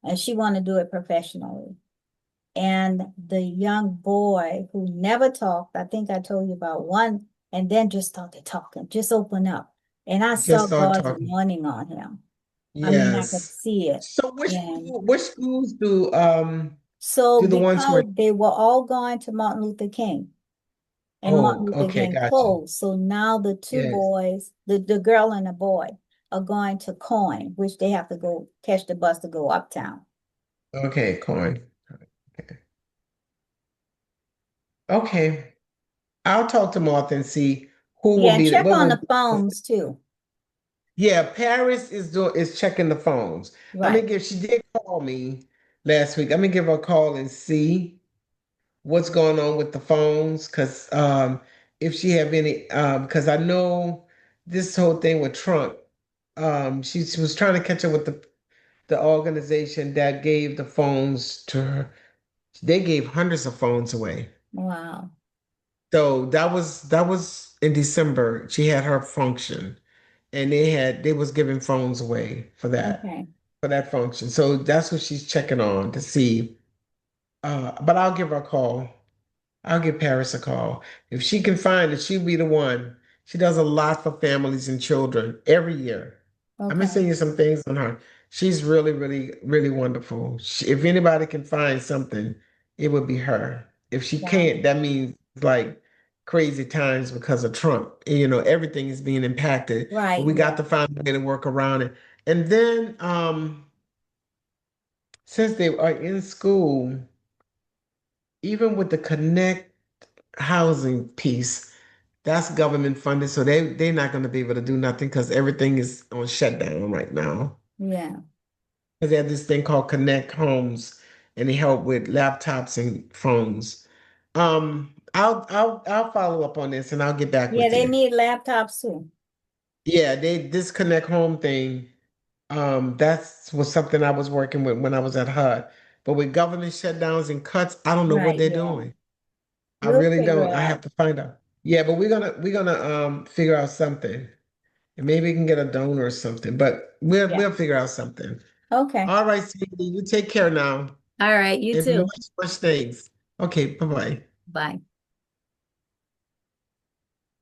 and she want to do it professionally. And the young boy who never talked, I think I told you about one, and then just started talking, just open up. And I saw Just start God's talking. anointing on him. I mean, I could Yes. see it. So And which schools so do the ones who are because they were all going to Martin Luther King and Martin oh, Luther okay, King gotcha. closed. So now the two Yes. boys, the girl and the boy, are going to Coin, which they have to go catch the bus to go uptown. Okay, coin. Okay. Okay. I'll talk to Martha and see who will Yeah, and be check what on will the phones too. yeah, Paris is checking the phones. Right. She did call me last week. I'm gonna give her a call and see what's going on with the phones because if she have any because I know this whole thing with Trump, she was trying to catch up with the organization that gave the phones to her. They gave hundreds of phones away. Wow. So that was in December. She had her function, and they was giving phones away Okay. for that function. So that's what she's checking on to see. But I'll give her a call. I'll give Paris a call. If she can find it, she'll be the one. She does a lot for families and children every year. I'm gonna Okay. send you some things on her. She's really, really, really wonderful. If anybody can find something, it would be her. If she Wow. can't, that means like crazy times because of Trump. Everything is being impacted, but Right. we got Yeah. to find a way to work around it. And then, since they are in school, even with the Connect housing piece, that's government funded, so they're not going to be able to do nothing because everything is on shutdown right now. Yeah. Because they have this thing called Connect Homes, and they help with laptops and phones. I'll follow up on this and I'll get back Yeah, with they you. need laptops too. Yeah, this Connect Home thing, that's was something I was working with when I was at HUD. But with government shutdowns and cuts, I don't know what Right. they're Yeah. doing. I We'll really figure don't. it I have out. to find out. Yeah, but we're gonna figure out something. And maybe we can get a donor or something, but we'll Yeah. we'll figure out something. Okay. All right, sweetie, you take care now. All right. You And too. much things. Okay, bye-bye. Bye.